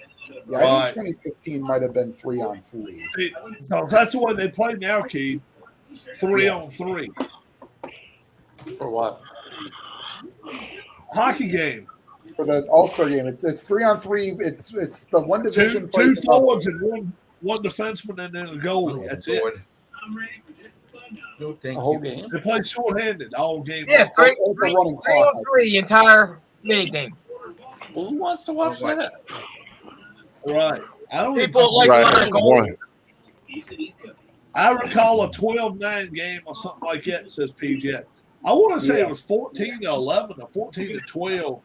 Yeah, I think 2015 might have been 3-on-3. So that's the one they play now, Keith. 3-on-3. For what? Hockey game. For the All-Star game, it's 3-on-3. It's the one division. Two forwards and one defenseman and then a goalie. That's it. No, thank the whole you. game. They play short-handed all game. Yeah, 3-on-3 entire mini game. Who wants to watch that? Right. I don't People like I recall a 12-9 game or something like that, says PJ. I want to say it was 14-11 or 14-12.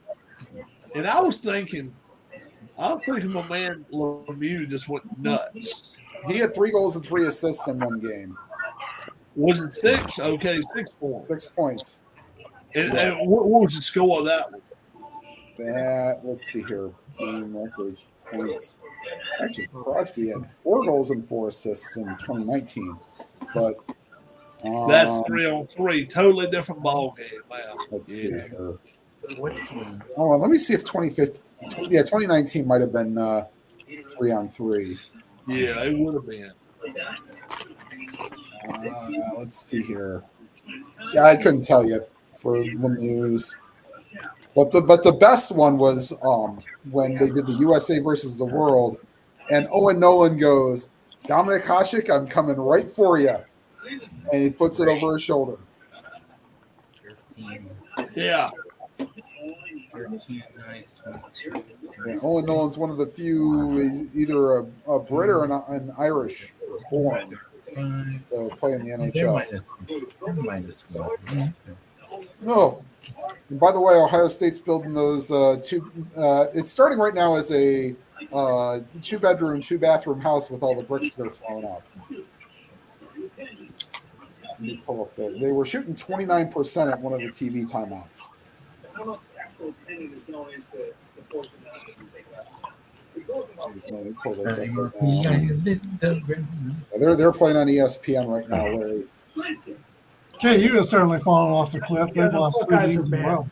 And I'm thinking my man Lemieux just went nuts. He had 3 goals and 3 assists in one game. Was it 6? Okay, 6 points. 6 points. And what was the score of that one? Let's see here. Game records, points. Actually, Crosby had 4 goals and 4 assists in 2019. But that's 3-on-3. Totally different ball game. Wow. Let's see here. Oh, let me see if 2015. Yeah, 2019 might have been 3-on-3. Yeah, it would have been. Let's see here. Yeah, I couldn't tell you for Lemieux. But the best one was when they did the USA versus the World, and Owen Nolan goes, "Dominic Hasek, I'm coming right for you," and he puts it over his shoulder. Yeah. Yeah, Owen Nolan's one of the few, he's either a Brit or an Irish born to play in the NHL. No. And by the way, Ohio State's building those it's starting right now as a 2-bedroom, 2-bathroom house with all the bricks that are thrown up. Let me pull up there. They were shooting 29% at one of the TV timeouts. They're playing on ESPN right now, Larry. KU has certainly fallen off the cliff. They've lost 3 games in a row.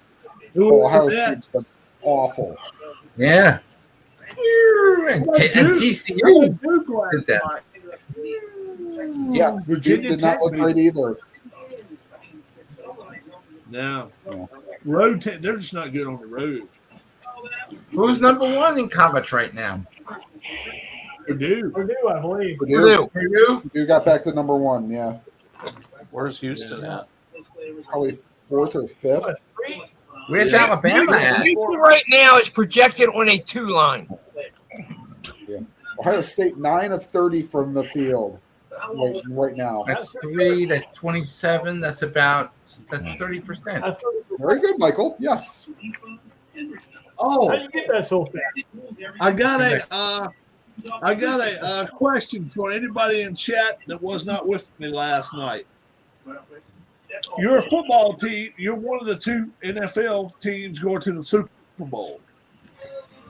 Ohio State's been awful. Yeah. And TCU did that. Yeah, Virginia did not look great either. No. Road team, they're just not good on the road. Who's number 1 in college right now? Purdue, I believe. Purdue got back to number 1, yeah. Where's Houston at? Probably 4th or 5th. Where's Alabama at? Houston right now is projected on a 2 line. Yeah. Ohio State 9 of 30 from the field right now. That's 3. That's 27. That's 30%. Very good, Michael. Yes. Oh, How do you get that so fast? I got a question for anybody in chat that was not with me last night. You're a football team. You're one of the 2 NFL teams going to the Super Bowl.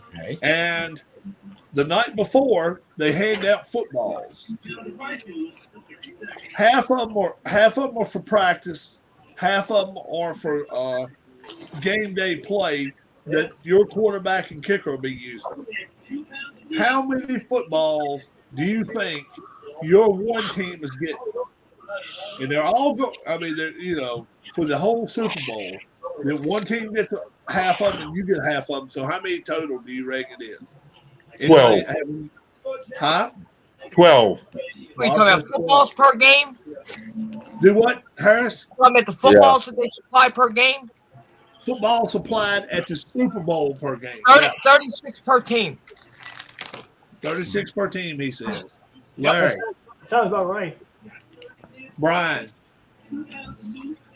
Okay. And the night before, they hand out footballs. Half of them are for practice. Half of them are for game day play that your quarterback and kicker will be using. How many footballs do you think your one team is getting? And they're all for the whole Super Bowl, that one team gets half of them and you get half of them. So how many total do you reckon it is? 12. Huh? 12. What are you talking about, footballs per game? Do what, Harris? Talking about the footballs that they supply per game? Football supplied at the Super Bowl per game. 36 per team. 36 per team, he says. Larry. Sounds about right. Brian.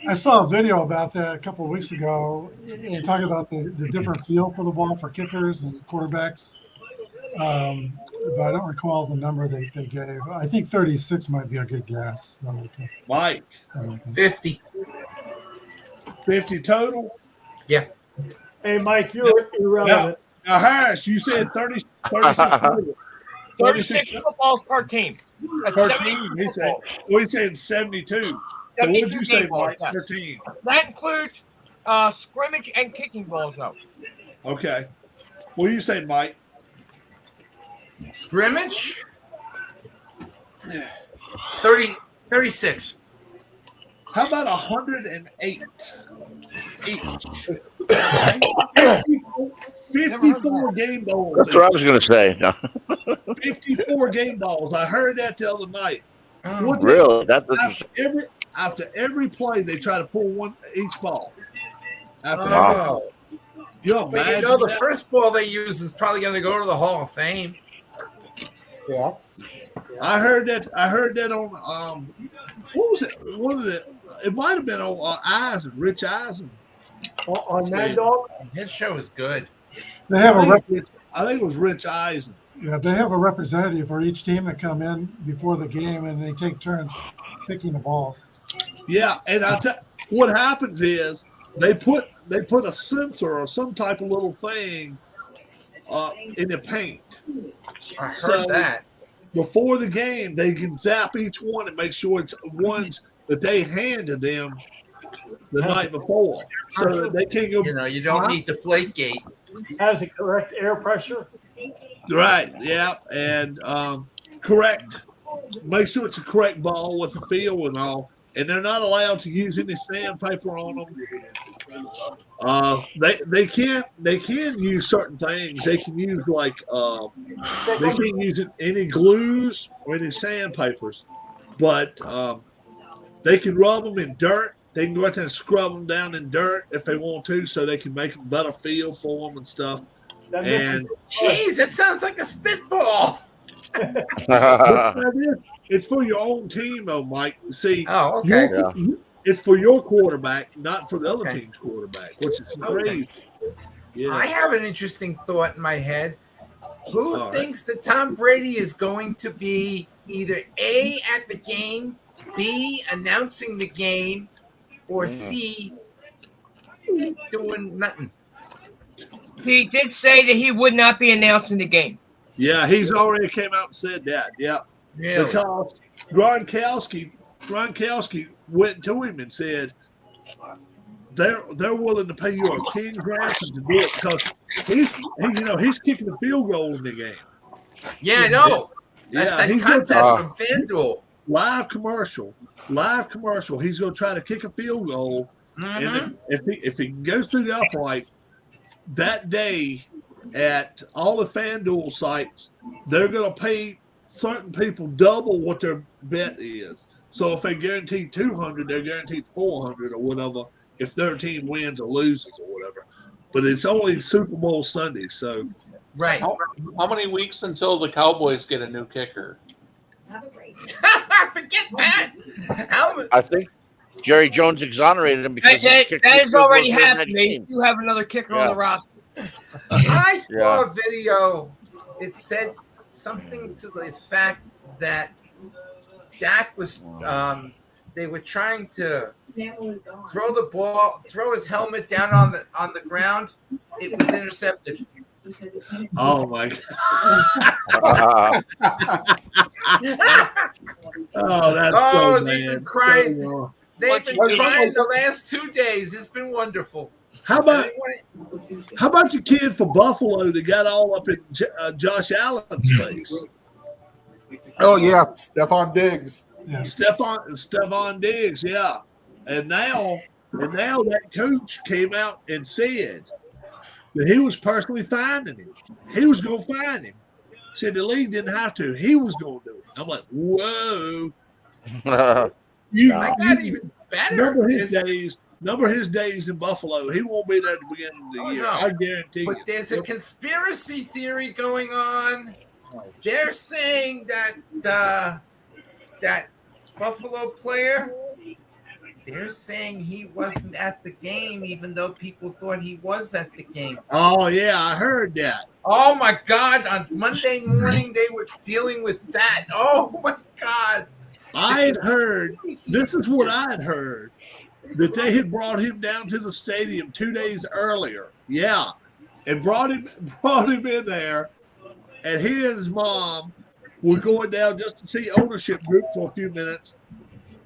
I saw a video about that a couple of weeks ago. And talking about the different feel for the ball for kickers and quarterbacks. But I don't recall the number they gave. I think 36 might be a good guess. Mike. 50. 50 total? Yeah. Hey, Mike, you're irrelevant. Now, Harris, you said 36 total. 36 footballs per team. That's Per 72 team, he said. footballs. Well, he said 72. So what did you say, Mike, yeah. per team? That includes scrimmage and kicking balls, though. Okay. What do you say, Mike? Scrimmage? 36. How about 108 each? 54 game balls. That's what I was going to say. 54 game balls. I heard that the other night. Really? After every play, they try to pull one each ball. Wow. But you know, the first ball they use is probably going to go to the Hall of Fame. Yeah. I heard that on what was it? One of the it might have been on Eisen, Rich Eisen. On Mad Dog? His show is good. They have I think it was Rich Eisen. Yeah, they have a representative for each team that come in before the game, and they take turns picking the balls. Yeah, and what happens is they put a sensor or some type of little thing in the paint. I heard that. Before the game, they can zap each one and make sure it's ones that they handed them the night before, so that they can't go. You don't need Deflategate. Has the correct air pressure. Right. Yeah, and correct. Make sure it's a correct ball with the feel and all. And they're not allowed to use any sandpaper on them. They can use certain things. They can use they can't use any glues or any sandpapers, but they can rub them in dirt. They can go out there and scrub them down in dirt if they want to, so they can make a better feel for them and stuff. And jeez, it sounds like a spitball. It's for your own team, though, Mike. See, okay. It's for your quarterback, not for the other team's quarterback, which is crazy. Yeah. I have an interesting thought in my head. Who thinks that Tom Brady is going to be either A, at the game, B, announcing the game, or C, doing nothing? He did say that he would not be announcing the game. Yeah, he's already came out and said that. Yeah. Really? Because Gronkowski went to him and said they're willing to pay you a king's ransom to do it because he's kicking the field goal in the game. Yeah, I know. That's that he's contest from FanDuel. Live commercial. He's going to try to kick a field goal, and if he goes through the upright that day at all the FanDuel sites, they're going to pay certain people double what their bet is. So if they guarantee 200, they're guaranteed 400 or whatever if their team wins or loses or whatever. But it's only Super Bowl Sunday, so right. How many weeks until the Cowboys get a new kicker? Forget that. I think Jerry Jones exonerated him because that has already happened. They do have another kicker on the roster. I saw a video. It said something to the fact that Dak was they were trying to throw his helmet down on the ground. It was intercepted. Oh my God. Oh, that's so bad. They've been crying. They've been crying the last 2 days. It's been wonderful. How about your kid for Buffalo that got all up in Josh Allen's face? Oh yeah, Stephon Diggs. Yeah. Stephon Diggs, yeah. And now that coach came out and said that he was personally finding him. He was going to find him. Said the league didn't have to. He was going to do it. I'm like, whoa. I got even better. Number his days in Buffalo. He won't be there at the beginning of the year. No. I guarantee you. But there's a conspiracy theory going on. They're saying that that Buffalo player, they're saying he wasn't at the game, even though people thought he was at the game. Oh, yeah, I heard that. Oh, my God. On Monday morning, they were dealing with that. Oh, my God. I had heard, this is what I had heard, that they had brought him down to the stadium 2 days earlier. Yeah. And brought him in there, and he and his mom were going down just to see ownership group for a few minutes,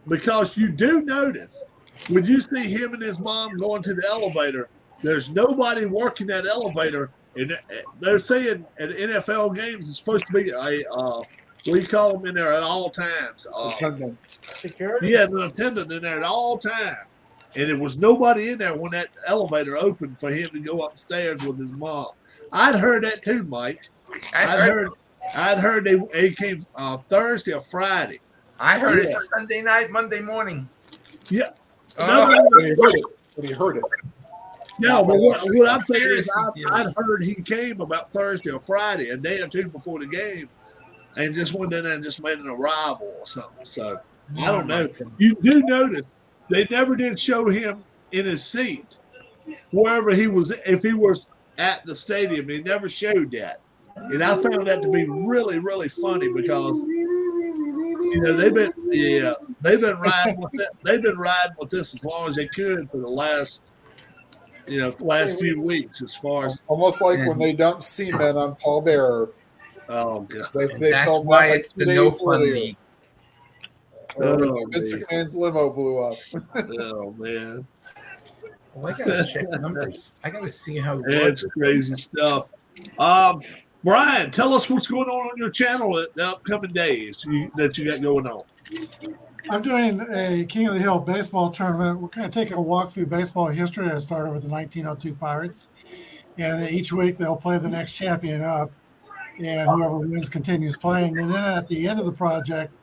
because you do notice when you see him and his mom going to the elevator, there's nobody working that elevator. And they're saying at NFL games it's supposed to be a what do you call them in there at all times? Attendant. Security? He had an attendant in there at all times. And there was nobody in there when that elevator opened for him to go upstairs with his mom. I'd heard that too, Mike. I'd heard they came Thursday or Friday. I heard it Sunday night, Monday morning. Yeah. When he heard it. No, but what I'm saying is I'd heard he came about Thursday or Friday, a day or two before the game. and just went in there and just made an arrival or something. So I don't know. You do notice they never did show him in his seat wherever he was. If he was at the stadium, they never showed that, and I found that to be really, really funny because they've been riding with it. They've been riding with this as long as they could for the last few weeks. As far as almost like when they dumped semen on Paul Bearer. Oh god, that's why it's the no fun league. Vince McMahon's limo blew up. Oh man. Well, I gotta check numbers. I gotta see how it's crazy stuff. Brian, tell us what's going on your channel at the upcoming days that you got going on. I'm doing a King of the Hill baseball tournament. We're kind of taking a walk through baseball history. I started with the 1902 Pirates, and each week they'll play the next champion up, and whoever wins continues playing. And then at the end of the project,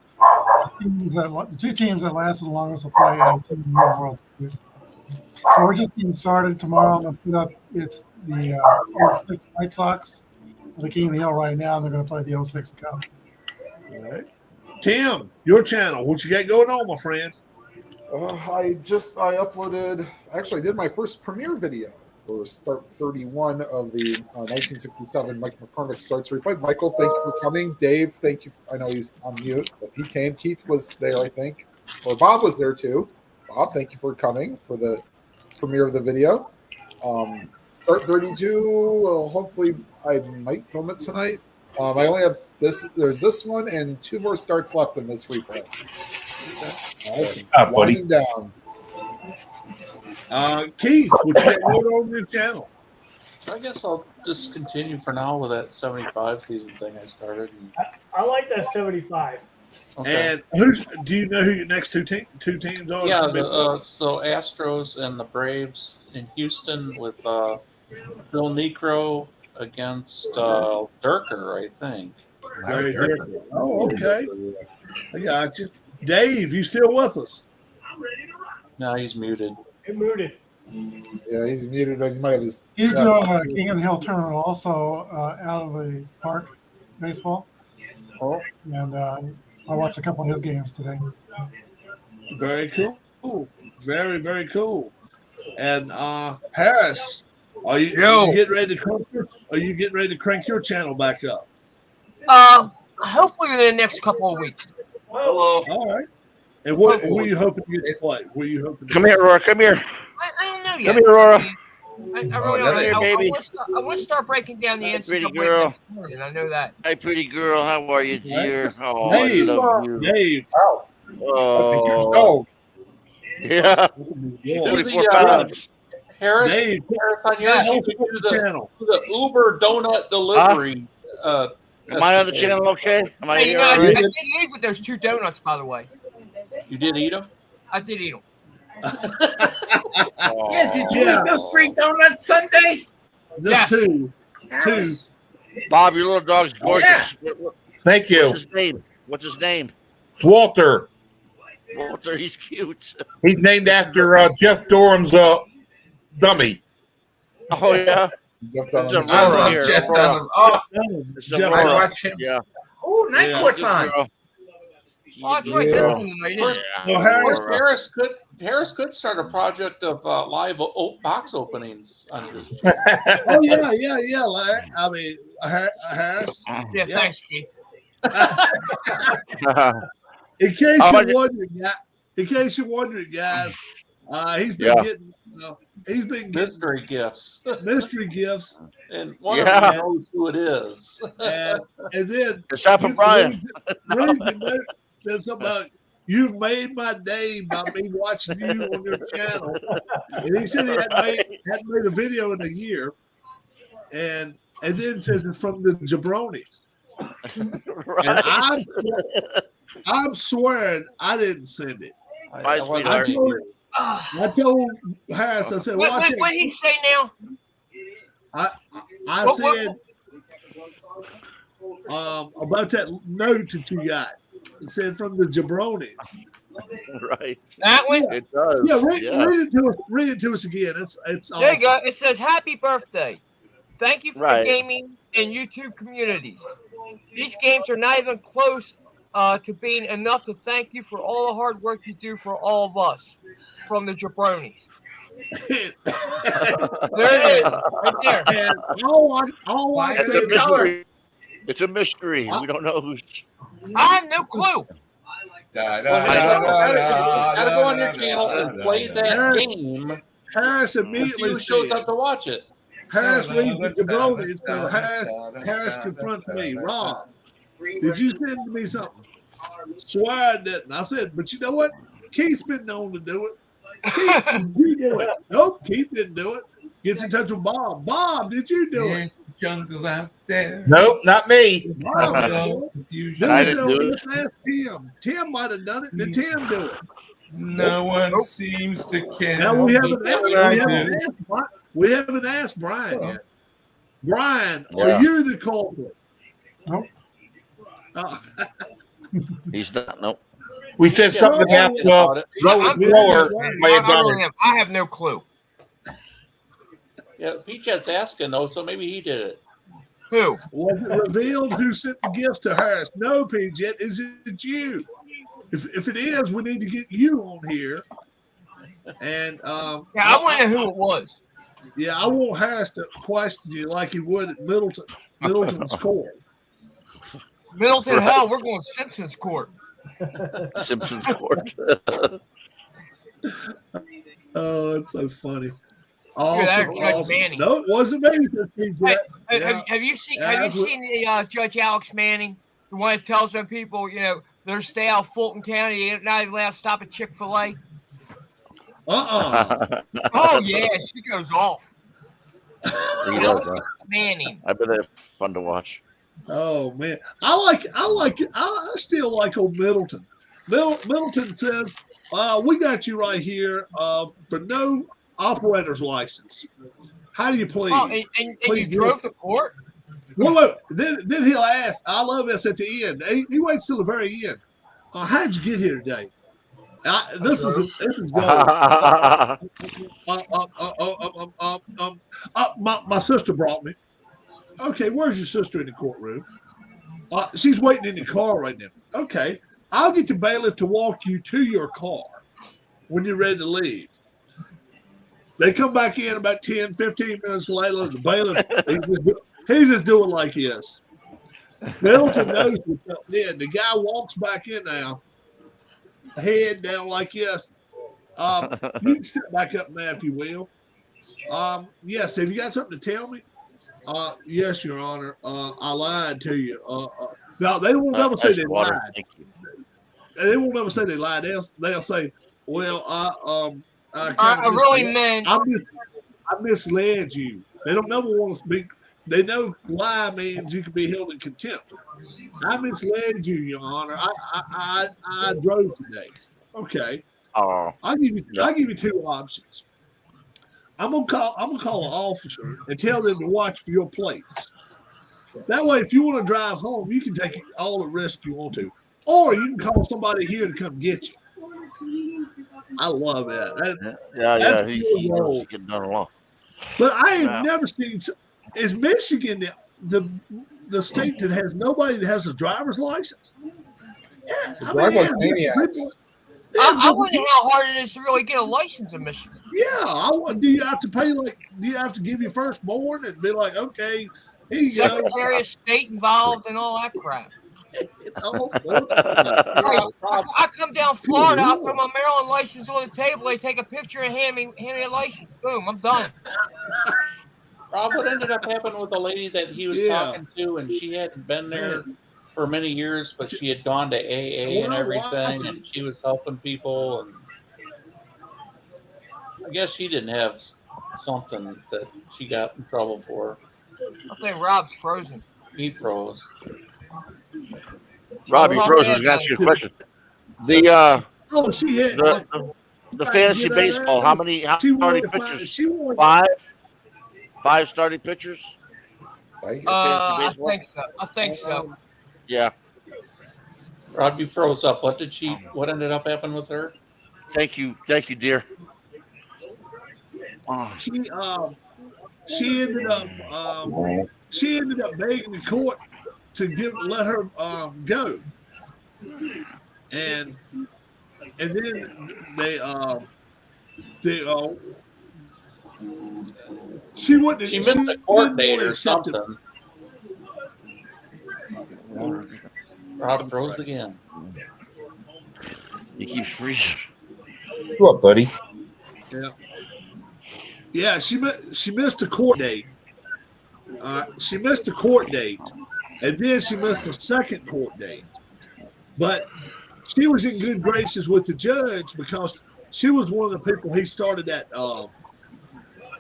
the two teams that lasted the longest will play in the World Series. So we're just getting started. Tomorrow I'm going to put up, it's the 06 White Sox, the King of the Hill right now, and they're going to play the 06 Cubs. All right. Tim, your channel, what you got going on, my friend? I uploaded, actually I did my first premiere video for Start 31 of the 1967 Mike McCormick Starts Replay. Michael, thank you for coming. Dave, thank you. I know he's on mute, but he came. Keith was there, I think. Or Bob was there too. Bob, thank you for coming for the premiere of the video. Start 32, well, hopefully I might film it tonight. I only have this. There's this one and two more starts left in this replay. Winding down. Keith, what you got going on your channel? I guess I'll just continue for now with that 75 season thing I started. I like that 75. Okay. And do you know who your next two teams are? Yeah, so Astros and the Braves in Houston with Bill Necro against Durker, I think. Very good. Oh, okay. I got you. Dave, you still with us? No, he's muted. It muted. Yeah, he's muted. He might have his. He's doing a King of the Hill tournament also out of the park baseball. Oh. And I watched a couple of his games today. Very cool. Very, very cool. And Harris, are you getting ready to crank your channel back up? Hopefully in the next couple of weeks. Hello. All right. And what are you hoping to get to play? What are you hoping to Come here, Aurora. Come here. I don't know yet. Come here, Aurora. I really don't know. I want to start breaking down the NCAA pretty girl. next morning. I know that. Hi, pretty girl. How are you, dear? Oh, Dave. I love you. Dave. Oh, that's a huge dog. Yeah. Yeah. 44 pounds. Harris, Dave. Harris, on yours, you can do the Uber donut delivery. Am I on the channel okay? Am I Hey, here? I All right? did leave with those two donuts, by the way. You did eat them? I did eat them. Yeah, did you eat those free donuts Sunday? Just two. Harris? Bob, your little dog's gorgeous. Yeah. Thank you. What's his name? What's his name? It's Walter. Walter, he's cute. He's named after Jeff Durham's dummy. Oh, yeah. Jeff It's Dunham. I Aurora love here. Jeff Aurora. Dunham. Oh, It's Jeff Aurora. I watch him. Yeah. Oh, night Yeah. court Good time. girl. Oh, that's right. Yeah. That's one I did. Well, Harris, Harris could start a project of live box openings on his. oh yeah, Larry. I mean, Harris. Yeah, Yeah. thanks, Keith. In case you're wondering, guys, he's been getting Mystery gifts. mystery gifts, And one Yeah. of them knows who it is. and then It's up for Brian. Reed said something about you've made my day by me watching you on your channel, and he said he hadn't made a video in a year, and then says it's from the jabronis. Right. And I'm swearing I didn't send it. Bye, wasn't sweetheart. me. I told Harris, I said, watch What did he say now? I said about that note that you got. It said from the jabronis. Right. That one? It does. Yeah, read it to us. Read it to us again. It's awesome. There you go. It says, "Happy birthday. Thank you for Right. the gaming and YouTube communities. These games are not even close to being enough to thank you for all the hard work you do for all of us from the jabronis. There it is, right there. And all I It's say a is mystery. It's a mystery. We don't know who's. I have no clue. Gotta go on your channel and play that game. Harris And see immediately who shows said, up to watch it. Harris reads the jabronis, so Harris confronts me. Rob, did you send me something? Swear I didn't. I said, but you know what? Keith's been known to do it. Keith, did you do it? Nope, Keith didn't do it. Gets in touch with Bob. Bob, did you do it? Jungle out there. Nope, not me. Bob, Confusion. I didn't do it. Ask Tim. Tim might have done it. Did Tim do it? No one seems to care. Now we haven't I asked Brian yet. Brian, Yeah. are you the culprit? Nope. He's not. Nope. We said something about lower may have done it. I have no clue. Yeah, Peachet's asking though, so maybe he did it. Who? Was it revealed who sent the gifts to Harris? No, Peachet. Is it you? If it is, we need to get you on here. And Yeah, I want to know who it was. yeah, I want Harris to question you like he would at Middleton's court. Middleton, hell, we're going Simpsons court. Simpsons court. Oh, it's so funny. Look at Awesome, that, Judge awesome. Manning. No, it wasn't me, says Peachet. Hey, Yeah. have you seen Absolutely. the Judge Alex Manning, the one that tells them people, they're stay out of Fulton County, they're not even allowed to stop at Chick-fil-A? Oh yeah, she goes off. He does, huh? Manning. I bet they're fun to watch. Oh man, I still like old Middleton. Middleton says, "We got you right here for no operator's license. How do you plead?" Oh, and you Plead drove to court? Well, look, then he'll ask. I love this at the end. He waits till the very end. How'd you get here today? This is gold. My sister brought me. Okay, where's your sister in the courtroom? She's waiting in the car right now. Okay, I'll get the bailiff to walk you to your car when you're ready to leave. They come back in about 10, 15 minutes later. The bailiff, he's just doing like this. Middleton knows what's up there. The guy walks back in now, head down like this. You can step back up now if you will. Yes, have you got something to tell me? Yes, Your Honor. I lied to you. No, they won't never say they lied. They won't never say they lied. They'll say, "Well, I really meant I misled you." They don't never want to speak. They know lie means you can be held in contempt. I misled you, Your Honor. I drove today. Okay. Oh. I'll give you two options. I'm gonna call an officer and tell them to watch for your plates. That way, if you want to drive home, you can take all the risk you want to, or you can call somebody here to come get you. I love that. Yeah, he knows getting done along. But I have never seen. Is Michigan the state that has nobody that has a driver's license? Yeah, I wonder how hard it is to really get a license in Michigan. Yeah, do you have to pay do you have to give your firstborn and be like, okay, here you go. Secretary of State involved and all that crap. It's awesome. I come down Florida, I throw my Maryland license on the table, they take a picture and hand me a license. Boom, I'm done. Rob, what ended up happening with the lady that he was talking to, and she hadn't been there for many years, but she had gone to AA and everything, and she was helping people, and I guess she didn't have something that she got in trouble for. I think Rob's frozen. He froze. Rob, you froze. I was going to ask you a question. The fantasy baseball. How starting pitchers? 5 starting pitchers. I think so. Yeah. Rob, you froze up. What ended up happening with her? Thank you, dear. She ended up she ended up begging the court to let her go, and then she wouldn't. She missed a court date or accept it. something. Rob throws again. He keeps freezing. What, buddy? Yeah. Yeah, she missed a court date. She missed a court date, and then she missed a second court date. But she was in good graces with the judge because she was one of the people he started that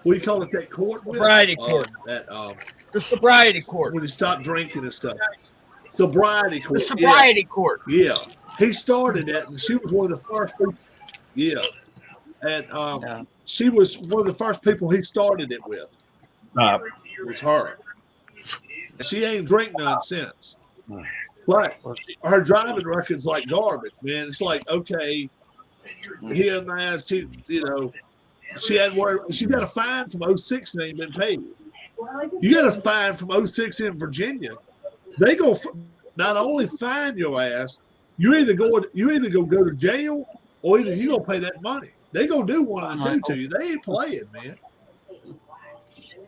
what do you call it, that court with? Sobriety court. The sobriety court. When he stopped drinking and stuff. Sobriety court. The sobriety court. Yeah. He started that, and she was one of the first people. Yeah. And she was one of the first people he started it with. It was her. She ain't drink none since. But her driving record's like garbage, man. It's like, okay, here and there, she got a fine from 06 and ain't been paid. You got a fine from 06 in Virginia. They go not only fine your ass, you either go to jail or either you gonna pay that money. They gonna do one of the two to you. They ain't playing, man.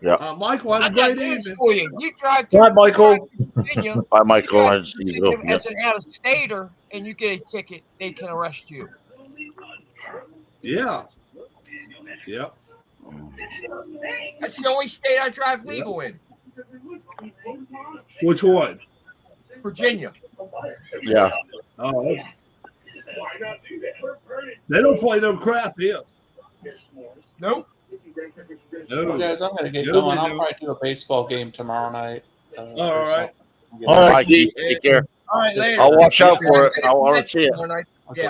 Yeah. Michael, have a great evening. For you. You drive Bye, Michael. Virginia, Bye, Michael. you I drive see you Virginia go. as an out-of-stater, and you get a ticket, they can arrest you. Yeah. Yeah. That's the only state I drive legal in. Which one? Virginia. Yeah. Oh, they don't play no crap here. Nope. No. Guys, I'm gonna get No, going. they I'll don't. probably do a baseball game tomorrow night. All right. All right, Keith. Take care. All right, later. I'll watch out for it. I want to see it. Yeah.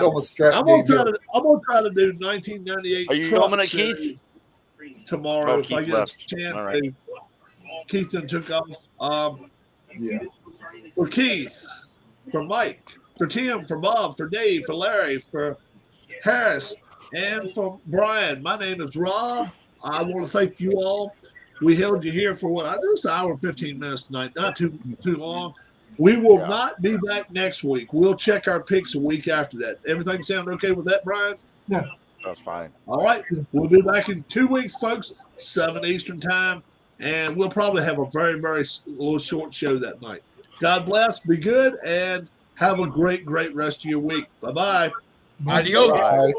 I'm gonna try to do 1998. Are you truck coming, series Keith? tomorrow Oh, if I Keith get a left. chance All right. to? Keith then took off. Yeah. For Keith, for Mike, for Tim, for Bob, for Dave, for Larry, for Harris, and for Brian. My name is Rob. I want to thank you all. We held you here for this hour and 15 minutes tonight. Not too long. We will not be back next week. We'll check our picks a week after that. Everything sound okay with that, Brian? Yeah. That's fine. All right. We'll be back in 2 weeks, folks, 7 Eastern time. And we'll probably have a very, very little short show that night. God bless. Be good. And have a great, great rest of your week. Bye-bye. Adios. Bye.